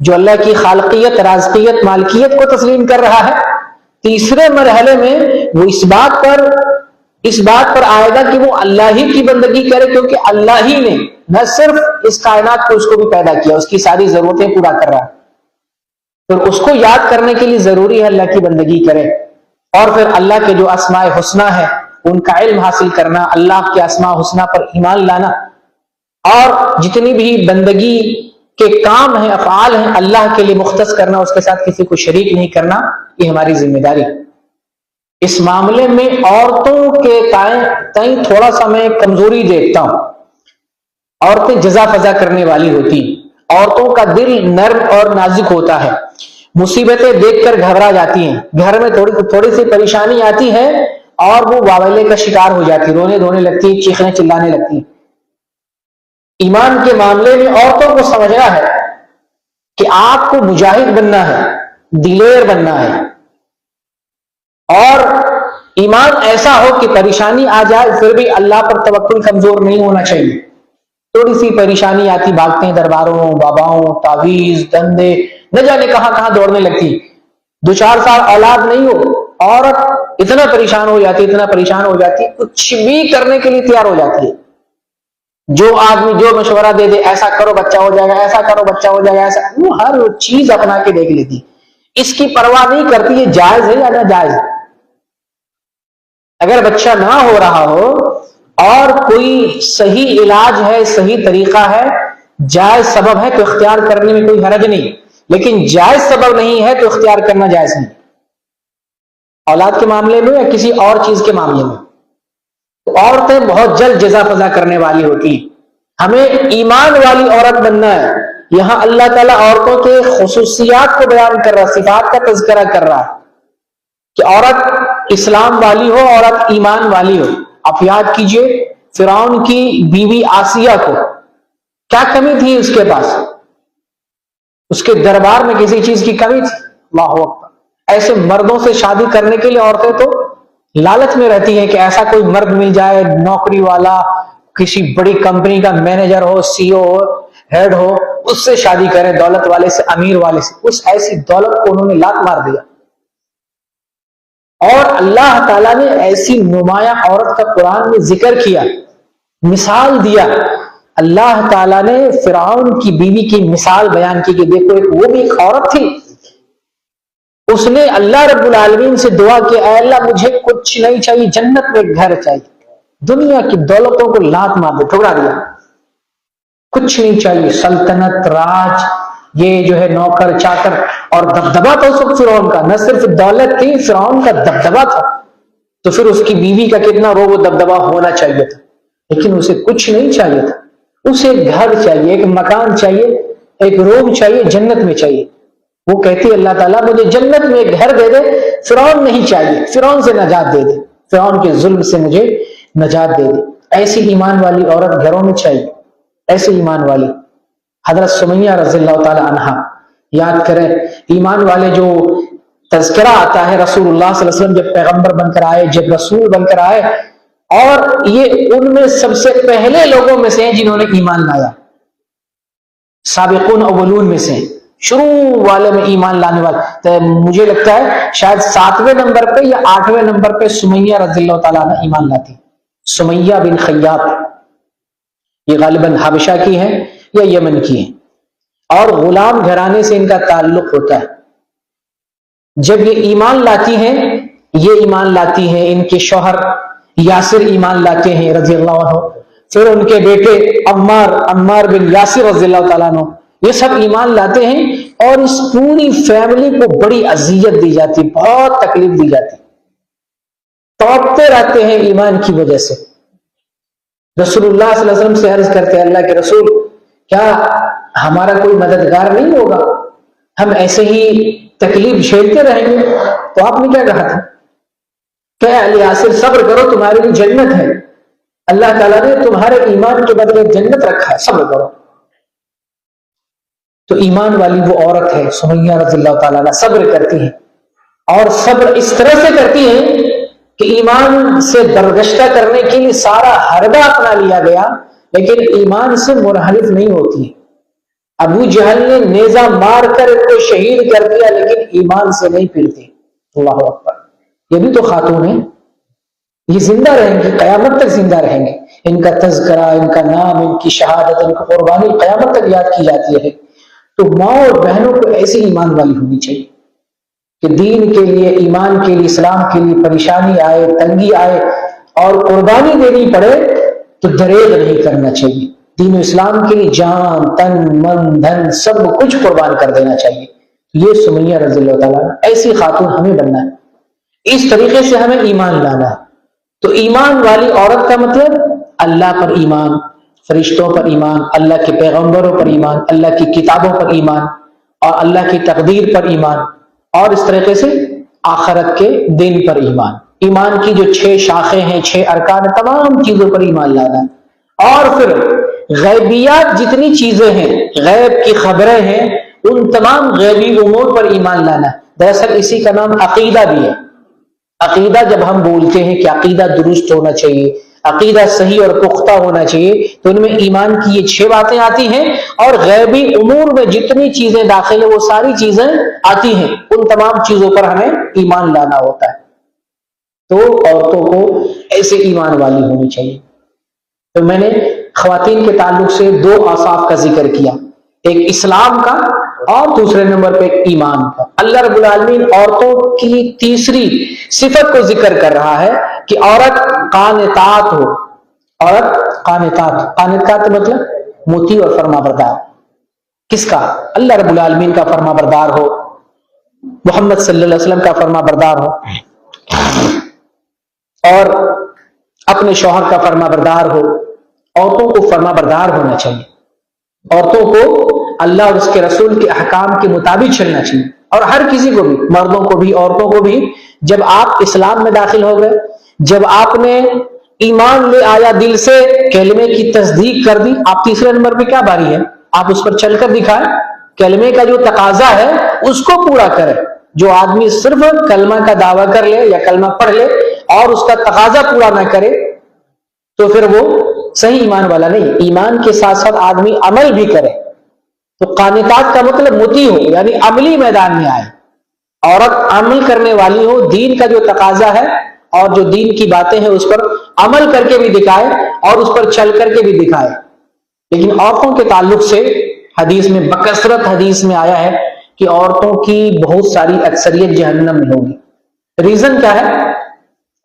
جو اللہ کی خالقیت، رازقیت، مالکیت کو تسلیم کر رہا ہے۔ تیسرے مرحلے میں وہ اس بات پر آئے گا کہ وہ اللہ ہی کی بندگی کرے، کیونکہ اللہ ہی نے نہ صرف اس کائنات کو اس کو بھی پیدا کیا، اس کی ساری ضرورتیں پورا کر رہا ہے، پھر اس کو یاد کرنے کے لیے ضروری ہے اللہ کی بندگی کرے، اور پھر اللہ کے جو اسماء حسنی ہے ان کا علم حاصل کرنا، اللہ کے اسماء حسنی پر ایمان لانا، اور جتنی بھی بندگی کے کام ہیں، افعال ہیں، اللہ کے لیے مختص کرنا، اس کے ساتھ کسی کو شریک نہیں کرنا، یہ ہماری ذمہ داری ہے۔ اس معاملے میں عورتوں کے تئیں تھوڑا سا میں کمزوری دیکھتا ہوں۔ عورتیں جزا فضا کرنے والی ہوتی، عورتوں کا دل نرم اور نازک ہوتا ہے، مصیبتیں دیکھ کر گھبرا جاتی ہیں، گھر میں تھوڑی سی پریشانی آتی ہے اور وہ واویلے کا شکار ہو جاتی، رونے دھونے لگتی، چیخنے چلانے لگتی۔ ایمان کے معاملے میں عورتوں کو سمجھنا ہے کہ آپ کو مجاہد بننا ہے، دلیر بننا ہے، اور ایمان ایسا ہو کہ پریشانی آ جائے پھر بھی اللہ پر توکل کمزور نہیں ہونا چاہیے۔ تھوڑی سی پریشانی آتی، بھاگتے ہیں درباروں، باباؤں، تعویذ، دندے، نہ جانے کہاں کہاں دوڑنے لگتی۔ 2-4 سال اولاد نہیں ہو، عورت اتنا پریشان ہو جاتی، کچھ بھی کرنے کے لیے تیار ہو جاتی ہے۔ جو آدمی جو مشورہ دے دے، ایسا کرو بچہ ہو جائے گا، ایسا کرو بچہ ہو جائے گا، ایسا، وہ ہر چیز اپنا کے دیکھ لیتی، اس کی پرواہ نہیں کرتی یہ جائز ہے یا ناجائز ہے۔ اگر بچہ نہ ہو رہا ہو اور کوئی صحیح علاج ہے، صحیح طریقہ ہے، جائز سبب ہے تو اختیار کرنے میں کوئی حرج نہیں، لیکن جائز سبب نہیں ہے تو اختیار کرنا جائز نہیں، اولاد کے معاملے میں یا کسی اور چیز کے معاملے میں۔ عورتیں بہت جلد جزا فضا کرنے والی ہوتی ہیں، ہمیں ایمان والی عورت بننا ہے۔ یہاں اللہ تعالیٰ عورتوں کے خصوصیات کو بیان کر رہا، صفات کا تذکرہ کر رہا ہے کہ عورت اسلام والی ہو، عورت ایمان والی ہو۔ آپ یاد کیجئے فرعون کی بیوی آسیہ کو کیا کمی تھی اس کے پاس، اس کے دربار میں کسی چیز کی کمی تھی؟ اللہ اکبر۔ ایسے مردوں سے شادی کرنے کے لیے عورتیں تو لالچ میں رہتی ہیں کہ ایسا کوئی مرد مل جائے، نوکری والا، کسی بڑی کمپنی کا مینیجر ہو، سی او ہو، ہیڈ ہو، اس سے شادی کریں، دولت والے سے، امیر والے سے۔ اس ایسی دولت کو انہوں نے لات مار دیا، اور اللہ تعالیٰ نے ایسی نمایاں عورت کا قرآن میں ذکر کیا، مثال دیا۔ اللہ تعالیٰ نے فرعون کی بیوی کی مثال بیان کی کہ دیکھو وہ بھی ایک عورت تھی، اس نے اللہ رب العالمین سے دعا کی، اے اللہ مجھے کچھ نہیں چاہیے، جنت میں ایک گھر چاہیے، دنیا کی دولتوں کو لات مار دے، ٹھکرا دیا، کچھ نہیں چاہیے، سلطنت، راج، یہ جو ہے نوکر چاکر، اور دبدبا تھا اس وقت فرعون کا، نہ صرف دولت تھی، فرعون کا دبدبا تھا، تو پھر اس کی بیوی کا کتنا روب و دبدبا ہونا چاہیے تھا، لیکن اسے کچھ نہیں چاہیے تھا، اسے ایک گھر چاہیے، ایک مکان چاہیے، ایک روم چاہیے، جنت میں چاہیے۔ وہ کہتی ہے اللہ تعالیٰ مجھے جنت میں ایک گھر دے دے، فرعون نہیں چاہیے، فرعون سے نجات دے دے، فرعون کے ظلم سے مجھے نجات دے دے۔ ایسی ایمان والی عورت گھروں میں چاہیے، ایسی ایمان والی۔ حضرت سمیہ رضی اللہ تعالی عنہا، یاد کریں ایمان والے جو تذکرہ آتا ہے، رسول اللہ صلی اللہ علیہ وسلم جب پیغمبر بن کر آئے، جب رسول بن کر آئے، اور یہ ان میں سب سے پہلے لوگوں میں سے ہیں جنہوں نے ایمان لایا، سابقون اولون میں سے، شروع والے میں ایمان لانے والے۔ تو مجھے لگتا ہے شاید 7ویں نمبر پہ یا 8ویں نمبر پہ سمیہ رضی اللہ تعالیٰ عنہ ایمان لاتی، سمیہ بن خیاط، یہ غالباً حبشہ کی ہیں یا یمن کی ہیں، اور غلام گھرانے سے ان کا تعلق ہوتا ہے۔ جب یہ ایمان لاتی ہیں، یہ ایمان لاتی ہیں، ان کے شوہر یاسر ایمان لاتے ہیں رضی اللہ عنہ، پھر ان کے بیٹے عمار بن یاسر رضی اللہ تعالیٰ عنہ، یہ سب ایمان لاتے ہیں، اور اس پوری فیملی کو بڑی اذیت دی جاتی، بہت تکلیف دی جاتی، توڑتے رہتے ہیں ایمان کی وجہ سے۔ رسول اللہ صلی اللہ علیہ وسلم سے عرض کرتے ہیں اللہ کے رسول کیا ہمارا کوئی مددگار نہیں ہوگا، ہم ایسے ہی تکلیف جھیلتے رہیں گے؟ تو آپ نے کیا کہا تھا کہ اہل یاسر صبر کرو، تمہارے لیے جنت ہے، اللہ تعالیٰ نے تمہارے ایمان کے بدلے جنت رکھا ہے، صبر کرو۔ تو ایمان والی وہ عورت ہے سمیہ رضی اللہ تعالیٰ عنہ، صبر کرتی ہیں، اور صبر اس طرح سے کرتی ہیں کہ ایمان سے درگشتہ کرنے کے لیے سارا حربہ اپنا لیا گیا، لیکن ایمان سے منحرف نہیں ہوتی، ابو جہل نے نیزہ مار کر ان کو شہید کر دیا لیکن ایمان سے نہیں پھرتی. اللہ اکبر. یہ بھی تو خاتون ہیں, یہ زندہ رہیں گے, قیامت تک زندہ رہیں گے. ان کا تذکرہ, ان کا نام, ان کی شہادت, ان کی قربانی قیامت تک یاد کی جاتی ہے. تو ماں اور بہنوں کو ایسی ایمان والی ہونی چاہیے کہ دین کے لیے, ایمان کے لیے, اسلام کے لیے پریشانی آئے, تنگی آئے اور قربانی دینی پڑے تو دریغ نہیں کرنا چاہیے. دین و اسلام کے لیے جان, تن, من, دھن سب کچھ قربان کر دینا چاہیے. یہ سمیہ رضی اللہ تعالیٰ ایسی خاتون ہمیں بننا ہے. اس طریقے سے ہمیں ایمان لانا ہے. تو ایمان والی عورت کا مطلب اللہ پر ایمان, فرشتوں پر ایمان, اللہ کے پیغمبروں پر ایمان, اللہ کی کتابوں پر ایمان اور اللہ کی تقدیر پر ایمان, اور اس طریقے سے آخرت کے دن پر ایمان. ایمان کی جو 6 شاخیں ہیں, 6 ارکان, تمام چیزوں پر ایمان لانا. اور پھر غیبیات جتنی چیزیں ہیں, غیب کی خبریں ہیں, ان تمام غیبی امور پر ایمان لانا. دراصل اسی کا نام عقیدہ بھی ہے. عقیدہ جب ہم بولتے ہیں کہ عقیدہ درست ہونا چاہیے, عقیدہ صحیح اور پختہ ہونا چاہیے, تو ان میں ایمان کی یہ 6 باتیں آتی ہیں. اور غیبی امور میں جتنی چیزیں داخل ہیں وہ ساری چیزیں آتی ہیں, ان تمام چیزوں پر ہمیں ایمان لانا ہوتا ہے. تو عورتوں کو ایسے ایمان والی ہونی چاہیے. تو میں نے خواتین کے تعلق سے 2 اوصاف کا ذکر کیا, ایک اسلام کا اور دوسرے نمبر پہ ایک ایمان کا. اللہ رب العالمین عورتوں کی تیسری صفت کو ذکر کر رہا ہے کہ عورت قانتات ہو. عورت قانتات مطلب مطیع اور فرما بردار. کس کا؟ اللہ رب العالمین کا فرما بردار ہو, محمد صلی اللہ علیہ وسلم کا فرما بردار ہو, اور اپنے شوہر کا فرما بردار ہو. عورتوں کو فرما بردار ہونا چاہیے, عورتوں کو اللہ اور اس کے رسول کے احکام کے مطابق چلنا چاہیے. اور ہر کسی کو بھی, مردوں کو بھی, عورتوں کو بھی. جب آپ اسلام میں داخل ہو گئے, جب آپ نے ایمان لے آیا, دل سے کلمے کی تصدیق کر دی, آپ تیسرے نمبر پہ کیا باری ہے؟ آپ اس پر چل کر دکھائیں. کلمے کا جو تقاضا ہے اس کو پورا کریں. جو آدمی صرف کلمہ کا دعویٰ کر لے یا کلمہ پڑھ لے اور اس کا تقاضا پورا نہ کرے تو پھر وہ صحیح ایمان والا نہیں. ایمان کے ساتھ ساتھ آدمی عمل بھی کرے. تو قانتات کا مطلب مطیع ہو, یعنی عملی میدان میں آئے. عورت عمل کرنے والی ہو, دین کا جو تقاضا ہے اور جو دین کی باتیں ہیں اس پر عمل کر کے بھی دکھائے اور اس پر چل کر کے بھی دکھائے. لیکن عورتوں کے تعلق سے حدیث میں بکثرت حدیث میں آیا ہے کہ عورتوں کی بہت ساری اکثریت جہنم میں ہوگی. ریزن کیا ہے؟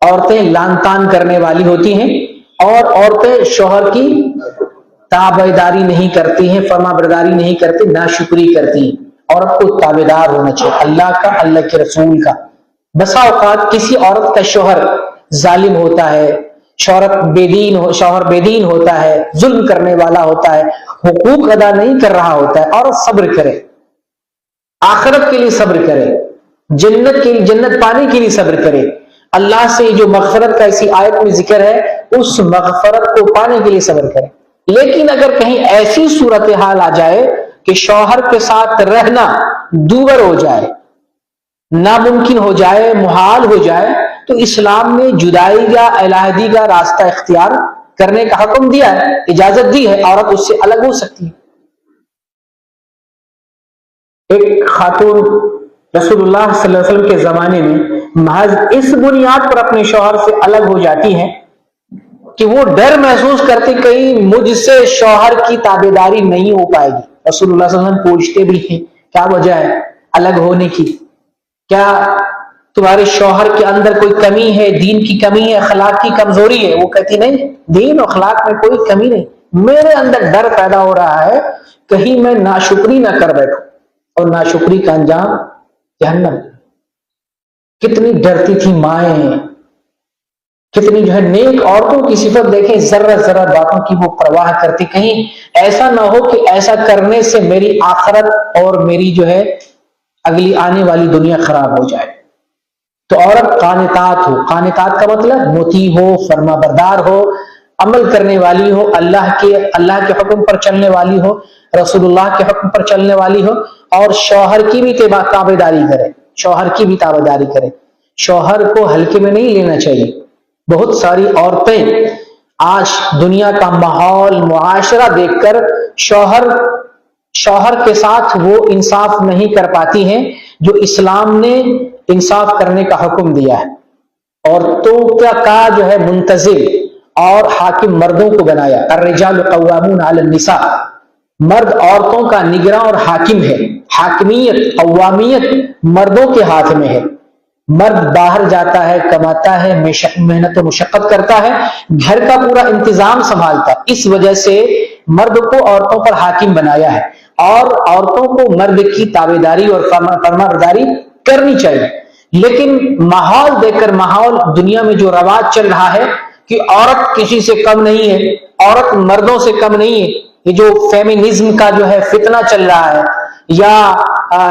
عورتیں لان تان کرنے والی ہوتی ہیں اور عورتیں شوہر کی تابعداری نہیں کرتی ہیں, فرما برداری نہیں کرتی, ناشکری کرتی ہیں. عورت کو تابعدار ہونا چاہیے اللہ کا, اللہ کے رسول کا. بسا اوقات کسی عورت کا شوہر ظالم ہوتا ہے, شوہر بے دین ہوتا ہے, ظلم کرنے والا ہوتا ہے, حقوق ادا نہیں کر رہا ہوتا ہے. عورت صبر کرے, آخرت کے لیے صبر کرے, جنت پانے کے لیے صبر کرے. اللہ سے جو مغفرت کا اسی آیت میں ذکر ہے اس مغفرت کو پانے کے لیے صبر کرے. لیکن اگر کہیں ایسی صورتحال آ جائے کہ شوہر کے ساتھ رہنا دوبر ہو جائے, ناممکن ہو جائے, محال ہو جائے, تو اسلام نے جدائی یا علیحدگی کا راستہ اختیار کرنے کا حکم دیا ہے, اجازت دی ہے. عورت اس سے الگ ہو سکتی ہے. ایک خاتون رسول اللہ صلی اللہ علیہ وسلم کے زمانے میں محض اس بنیاد پر اپنے شوہر سے الگ ہو جاتی ہیں کہ وہ ڈر محسوس کرتی کہیں مجھ سے شوہر کی تابعداری نہیں ہو پائے گی. رسول اللہ صلی اللہ علیہ وسلم پوچھتے بھی ہیں کیا وجہ ہے الگ ہونے کی, کیا تمہارے شوہر کے اندر کوئی کمی ہے, دین کی کمی ہے, اخلاق کی کمزوری ہے؟ وہ کہتی نہیں, دین اور اخلاق میں کوئی کمی نہیں, میرے اندر ڈر پیدا ہو رہا ہے کہیں میں ناشکری نہ کر بیٹھوں, اور ناشکری کا انجام جہنم. کتنی ڈرتی تھی مائیں, کتنی جو ہے نیک عورتوں کی صفت دیکھیں, ذرہ ذرہ باتوں کی وہ پرواہ کرتی, کہیں ایسا نہ ہو کہ ایسا کرنے سے میری آخرت اور میری جو ہے اگلی آنے والی دنیا خراب ہو جائے. تو عورت قانتات ہو. قانتات کا مطلب مطیع ہو, فرما بردار ہو, عمل کرنے والی ہو, اللہ کے حکم پر چلنے والی ہو, رسول اللہ کے حکم پر چلنے والی ہو, اور شوہر کی بھی تابعداری کرے. شوہر کی بھی تابعداری کرے. شوہر کو ہلکے میں نہیں لینا چاہیے. بہت ساری عورتیں آج دنیا کا ماحول معاشرہ دیکھ کر شوہر شوہر کے ساتھ وہ انصاف نہیں کر پاتی ہیں جو اسلام نے انصاف کرنے کا حکم دیا ہے. عورتوں کا جو ہے منتظم اور حاکم مردوں کو بنایا. الرجال قوامون علی النساء، مرد عورتوں کا نگراں اور حاکم ہے. حاکمیت، قوامیت مردوں کے ہاتھ میں ہے. مرد باہر جاتا ہے، کماتا ہے، محنت و مشقت کرتا ہے، گھر کا پورا انتظام سنبھالتا ہے. اس وجہ سے مرد کو عورتوں پر حاکم بنایا ہے، اور عورتوں کو مرد کی تابعداری اور فرمانبرداری کرنی چاہیے. لیکن ماحول دیکھ کر، ماحول دنیا میں جو رواج چل رہا ہے کہ عورت کسی سے کم نہیں ہے، عورت مردوں سے کم نہیں ہے، یہ جو فیمینزم کا جو ہے فتنہ چل رہا ہے، یا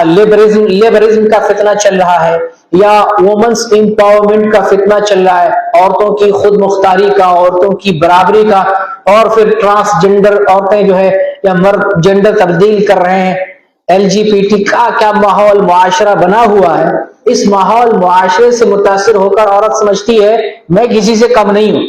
لیبرزم کا فتنہ چل رہا ہے، یا وومنس امپاورمنٹ کا فتنہ چل رہا ہے، عورتوں کی خود مختاری کا، عورتوں کی برابری کا، اور پھر ٹرانسجنڈر عورتیں جو ہے یا مرد جنڈر تبدیل کر رہے ہیں، LGBT کا کیا ماحول معاشرہ بنا ہوا ہے. اس ماحول معاشرے سے متاثر ہو کر عورت سمجھتی ہے میں کسی سے کم نہیں ہوں،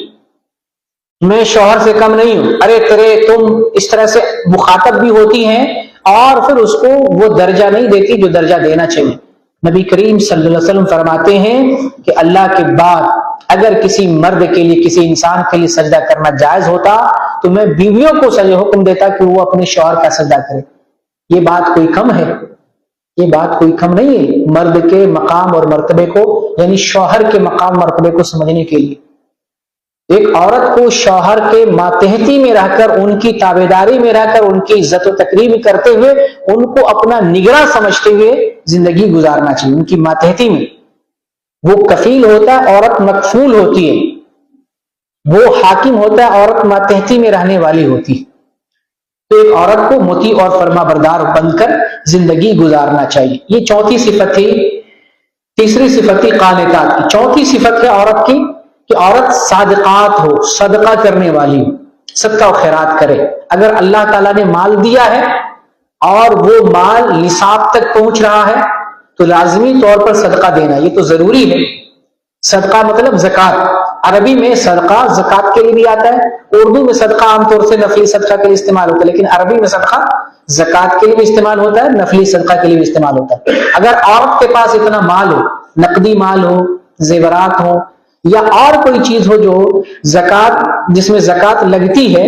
میں شوہر سے کم نہیں ہوں. ارے تیرے تم اس طرح سے مخاطب بھی ہوتی ہیں، اور پھر اس کو وہ درجہ نہیں دیتی جو درجہ دینا چاہیے. نبی کریم صلی اللہ علیہ وسلم فرماتے ہیں کہ اللہ کے بعد اگر کسی مرد کے لیے، کسی انسان کے لیے سجدہ کرنا جائز ہوتا تو میں بیویوں کو حکم دیتا کہ وہ اپنے شوہر کا سجدہ کرے. یہ بات کوئی کم ہے؟ یہ بات کوئی کم نہیں ہے. مرد کے مقام اور مرتبے کو، یعنی شوہر کے مقام مرتبے کو سمجھنے کے لیے ایک عورت کو شوہر کے ماتحتی میں رہ کر، ان کی تابعداری میں رہ کر، ان کی عزت و تکریم کرتے ہوئے، ان کو اپنا نگراں سمجھتے ہوئے زندگی گزارنا چاہیے. ان کی ماتحتی میں وہ کفیل ہوتا ہے، عورت مکفول ہوتی ہے. وہ حاکم ہوتا ہے، عورت ماتحتی میں رہنے والی ہوتی ہے. تو ایک عورت کو مطیع اور فرما بردار بن کر زندگی گزارنا چاہیے. یہ چوتھی صفت تھی. تیسری صفت تھی قانتات کی. چوتھی صفت ہے عورت کی کہ عورت صادقات ہو، صدقہ کرنے والی ہو، صدقہ و خیرات کرے. اگر اللہ تعالیٰ نے مال دیا ہے اور وہ مال نصاب تک پہنچ رہا ہے تو لازمی طور پر صدقہ دینا، یہ تو ضروری ہے. صدقہ مطلب زکوٰۃ. عربی میں صدقہ زکوٰۃ کے لیے بھی آتا ہے. اردو میں صدقہ عام طور سے نفلی صدقہ کے لیے استعمال ہوتا ہے، لیکن عربی میں صدقہ زکوٰۃ کے لیے بھی استعمال ہوتا ہے، نفلی صدقہ کے لیے بھی استعمال ہوتا ہے. اگر عورت کے پاس اتنا مال ہو، نقدی مال ہو، زیورات ہو، یا اور کوئی چیز ہو جو زکوٰۃ، جس میں زکوٰۃ لگتی ہے،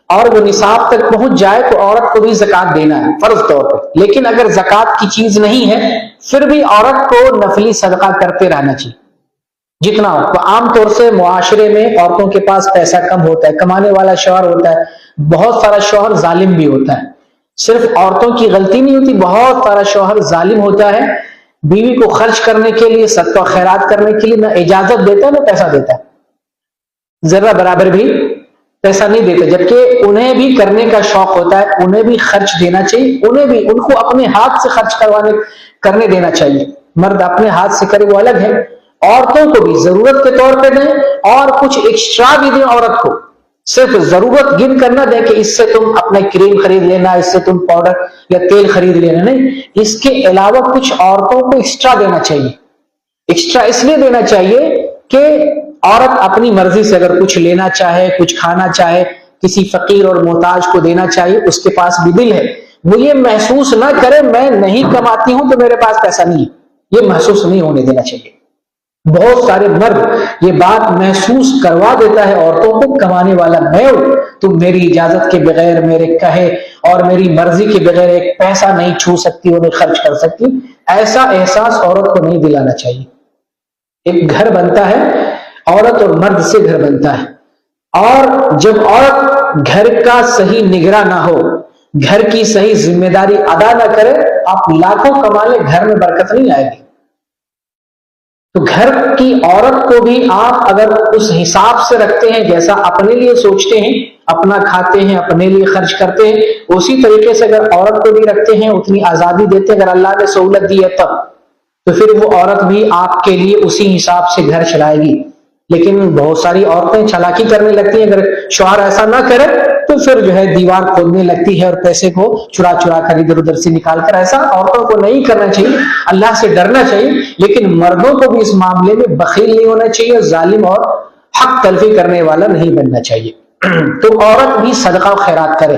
اور وہ نصاب تک پہنچ جائے تو عورت کو بھی زکوٰۃ دینا ہے فرض طور پر. لیکن اگر زکوٰۃ کی چیز نہیں ہے پھر بھی عورت کو نفلی صدقہ کرتے رہنا چاہیے جتنا ہو. تو عام طور سے معاشرے میں عورتوں کے پاس پیسہ کم ہوتا ہے، کمانے والا شوہر ہوتا ہے، بہت سارا شوہر ظالم بھی ہوتا ہے. صرف عورتوں کی غلطی نہیں ہوتی، بہت سارا شوہر ظالم ہوتا ہے. بیوی کو خرچ کرنے کے لیے، صدقہ خیرات کرنے کے لیے نہ اجازت دیتا ہے نہ پیسہ دیتا ہے، ذرہ برابر بھی پیسہ نہیں دیتے. جبکہ انہیں بھی کرنے کا شوق ہوتا ہے، انہیں بھی خرچ دینا چاہیے، انہیں بھی ان کو اپنے ہاتھ سے خرچ کرنے دینا چاہیے. مرد اپنے ہاتھ سے کرے وہ الگ ہے، عورتوں کو بھی ضرورت کے طور پہ دیں اور کچھ ایکسٹرا بھی دیں. عورت کو صرف ضرورت گن کر نہ دیں کہ اس سے تم اپنا کریم خرید لینا، اس سے تم پاؤڈر یا تیل خرید لینا. نہیں، اس کے علاوہ کچھ عورتوں کو ایکسٹرا دینا چاہیے. ایکسٹرا اس لیے دینا چاہیے کہ عورت اپنی مرضی سے اگر کچھ لینا چاہے، کچھ کھانا چاہے، کسی فقیر اور محتاج کو دینا چاہیے، اس کے پاس بھی دل ہے. وہ یہ محسوس نہ کرے میں نہیں کماتی ہوں تو میرے پاس پیسہ نہیں ہے، یہ محسوس نہیں ہونے دینا چاہیے. بہت سارے مرد یہ بات محسوس کروا دیتا ہے عورتوں کو، کمانے والا میں ہوں، تم میری اجازت کے بغیر، میرے کہے اور میری مرضی کے بغیر ایک پیسہ نہیں چھو سکتی اور نہیں خرچ کر سکتی. ایسا احساس عورت کو نہیں دلانا چاہیے. ایک گھر بنتا ہے عورت اور مرد سے گھر بنتا ہے، اور جب عورت گھر کا صحیح نگراں نہ ہو، گھر کی صحیح ذمہ داری ادا نہ کرے، آپ لاکھوں کما لیں گھر میں برکت نہیں آئے گی. تو گھر کی عورت کو بھی آپ اگر اس حساب سے رکھتے ہیں جیسا اپنے لیے سوچتے ہیں، اپنا کھاتے ہیں، اپنے لیے خرچ کرتے ہیں، اسی طریقے سے اگر عورت کو بھی رکھتے ہیں، اتنی آزادی دیتے ہیں، اگر اللہ نے سہولت دی ہے تب، تو پھر وہ عورت بھی آپ کے لیے اسی حساب سے گھر چلائے گی. لیکن بہت ساری عورتیں چالاکی کرنے لگتی ہیں، اگر شوہر ایسا نہ کرے تو پھر جو ہے دیوار کھودنے لگتی ہے اور پیسے کو چرا چرا کر ادھر ادھر سے نکال کر. ایسا عورتوں کو نہیں کرنا چاہیے، اللہ سے ڈرنا چاہیے. لیکن مردوں کو بھی اس معاملے میں بخیل نہیں ہونا چاہیے، ظالم اور حق تلفی کرنے والا نہیں بننا چاہیے. تو عورت بھی صدقہ و خیرات کرے.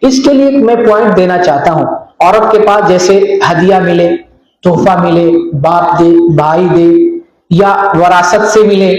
اس کے لیے میں پوائنٹ دینا چاہتا ہوں. عورت کے پاس جیسے ہدیہ ملے, تحفہ ملے, باپ دے, بھائی دے, یا وراثت سے ملے,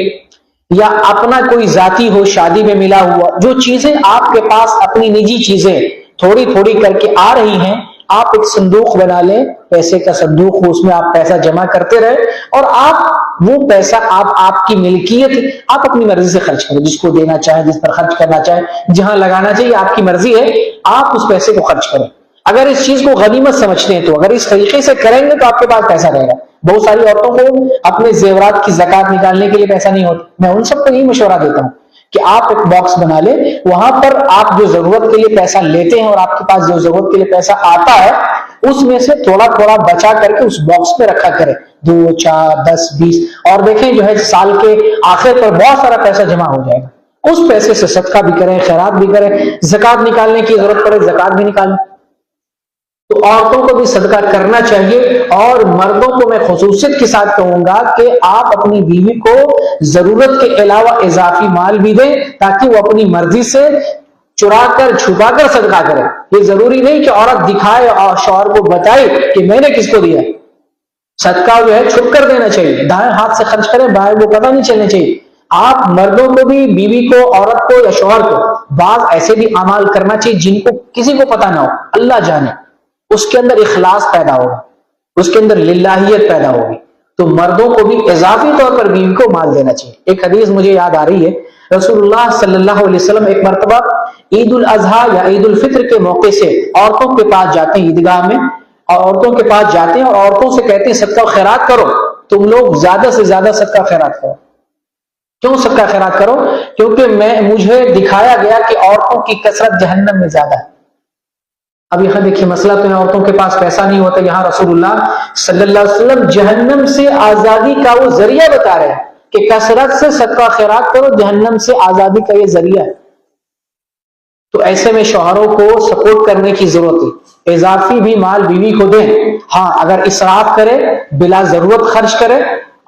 یا اپنا کوئی ذاتی ہو, شادی میں ملا ہوا, جو چیزیں آپ کے پاس اپنی نجی چیزیں تھوڑی تھوڑی کر کے آ رہی ہیں, آپ ایک صندوق بنا لیں, پیسے کا صندوق ہو, اس میں آپ پیسہ جمع کرتے رہے, اور آپ وہ پیسہ آپ کی ملکیت, آپ اپنی مرضی سے خرچ کریں, جس کو دینا چاہیں, جس پر خرچ کرنا چاہیں, جہاں لگانا چاہیے آپ کی مرضی ہے, آپ اس پیسے کو خرچ کریں. اگر اس چیز کو غنیمت سمجھتے ہیں تو اگر اس طریقے سے کریں گے تو آپ کے پاس پیسہ رہے گا. بہت ساری عورتوں کو اپنے زیورات کی زکات نکالنے کے لیے پیسہ نہیں ہوتا. میں ان سب کو یہی مشورہ دیتا ہوں کہ آپ ایک باکس بنا لیں, وہاں پر آپ جو ضرورت کے لیے پیسہ لیتے ہیں اور آپ کے پاس جو ضرورت کے لیے پیسہ آتا ہے, اس میں سے تھوڑا تھوڑا بچا کر کے اس باکس میں رکھا کریں, 2, 4, 10, 20, اور دیکھیں جو ہے سال کے آخر پر بہت سارا پیسہ جمع ہو جائے گا. اس پیسے سے صدقہ بھی کریں, خیرات بھی کریں, زکات نکالنے کی ضرورت پڑے زکات بھی نکالیں. تو عورتوں کو بھی صدقہ کرنا چاہیے, اور مردوں کو میں خصوصیت کے ساتھ کہوں گا کہ آپ اپنی بیوی کو ضرورت کے علاوہ اضافی مال بھی دیں, تاکہ وہ اپنی مرضی سے چرا کر چھپا کر صدقہ کرے. یہ ضروری نہیں کہ عورت دکھائے اور شوہر کو بتائے کہ میں نے کس کو دیا. صدقہ جو ہے چھپ کر دینا چاہیے, دائیں ہاتھ سے خرچ کریں, بائیں کو پتہ نہیں چلنا چاہیے. آپ مردوں کو بھی, بیوی کو, عورت کو یا شوہر کو, بعض ایسے بھی اعمال کرنا چاہیے جن کو کسی کو پتہ نہ ہو, اللہ جانے, اس کے اندر اخلاص پیدا ہوگا, اس کے اندر للہیت پیدا ہوگی. تو مردوں کو بھی اضافی طور پر بیوی کو مال دینا چاہیے. ایک حدیث مجھے یاد آ رہی ہے, رسول اللہ صلی اللہ علیہ وسلم ایک مرتبہ عید الاضحیٰ یا عید الفطر کے موقع سے عورتوں کے پاس جاتے ہیں, عیدگاہ میں عورتوں کے پاس جاتے ہیں اور عورتوں سے کہتے ہیں صدقہ خیرات کرو, تم لوگ زیادہ سے زیادہ صدقہ خیرات کرو. کیوں صدقہ خیرات کرو؟ کیونکہ مجھے دکھایا گیا کہ عورتوں کی کثرت جہنم میں زیادہ ہے. اب یہاں دیکھیے مسئلہ تو ہے, عورتوں کے پاس پیسہ نہیں ہوتا, یہاں رسول اللہ صلی اللہ علیہ وسلم جہنم سے آزادی کا وہ ذریعہ بتا رہے ہیں کہ کثرت سے صدقہ خیرات کرو, جہنم سے آزادی کا یہ ذریعہ ہے. تو ایسے میں شوہروں کو سپورٹ کرنے کی ضرورت ہے, اضافی بھی مال بیوی کو دیں. ہاں اگر اسراف کرے, بلا ضرورت خرچ کرے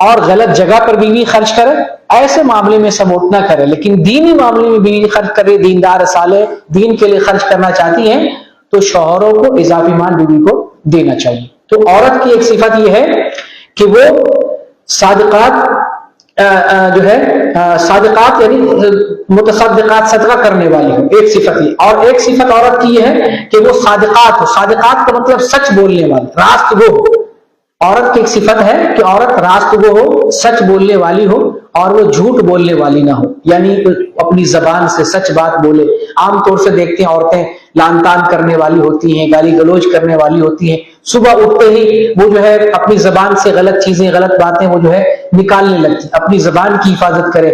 اور غلط جگہ پر بیوی خرچ کرے, ایسے معاملے میں سپورٹ نہ کرے. لیکن دینی معاملے میں بیوی خرچ کرے, دیندار صالح دین کے لیے خرچ کرنا چاہتی ہیں, تو شوہروں کو اضافی مال بیوی کو دینا چاہیے. تو عورت کی ایک صفت یہ ہے کہ وہ صادقات جو ہے صادقات یعنی متصدقات, صدقہ کرنے والی ہو, ایک صفت یہ. اور ایک صفت عورت کی یہ ہے کہ وہ صادقات ہو. صادقات کا مطلب سچ بولنے والی, راست گو ہو. عورت کی ایک صفت ہے کہ عورت راست گو ہو, سچ بولنے والی ہو, اور وہ جھوٹ بولنے والی نہ ہو, یعنی اپنی زبان سے سچ بات بولے. عام طور سے دیکھتے ہیں عورتیں لان تان کرنے والی ہوتی ہیں, گالی گلوچ کرنے والی ہوتی ہیں, صبح اٹھتے ہی وہ جو ہے اپنی زبان سے غلط چیزیں, غلط باتیں وہ جو ہے نکالنے لگتی. اپنی زبان کی حفاظت کرے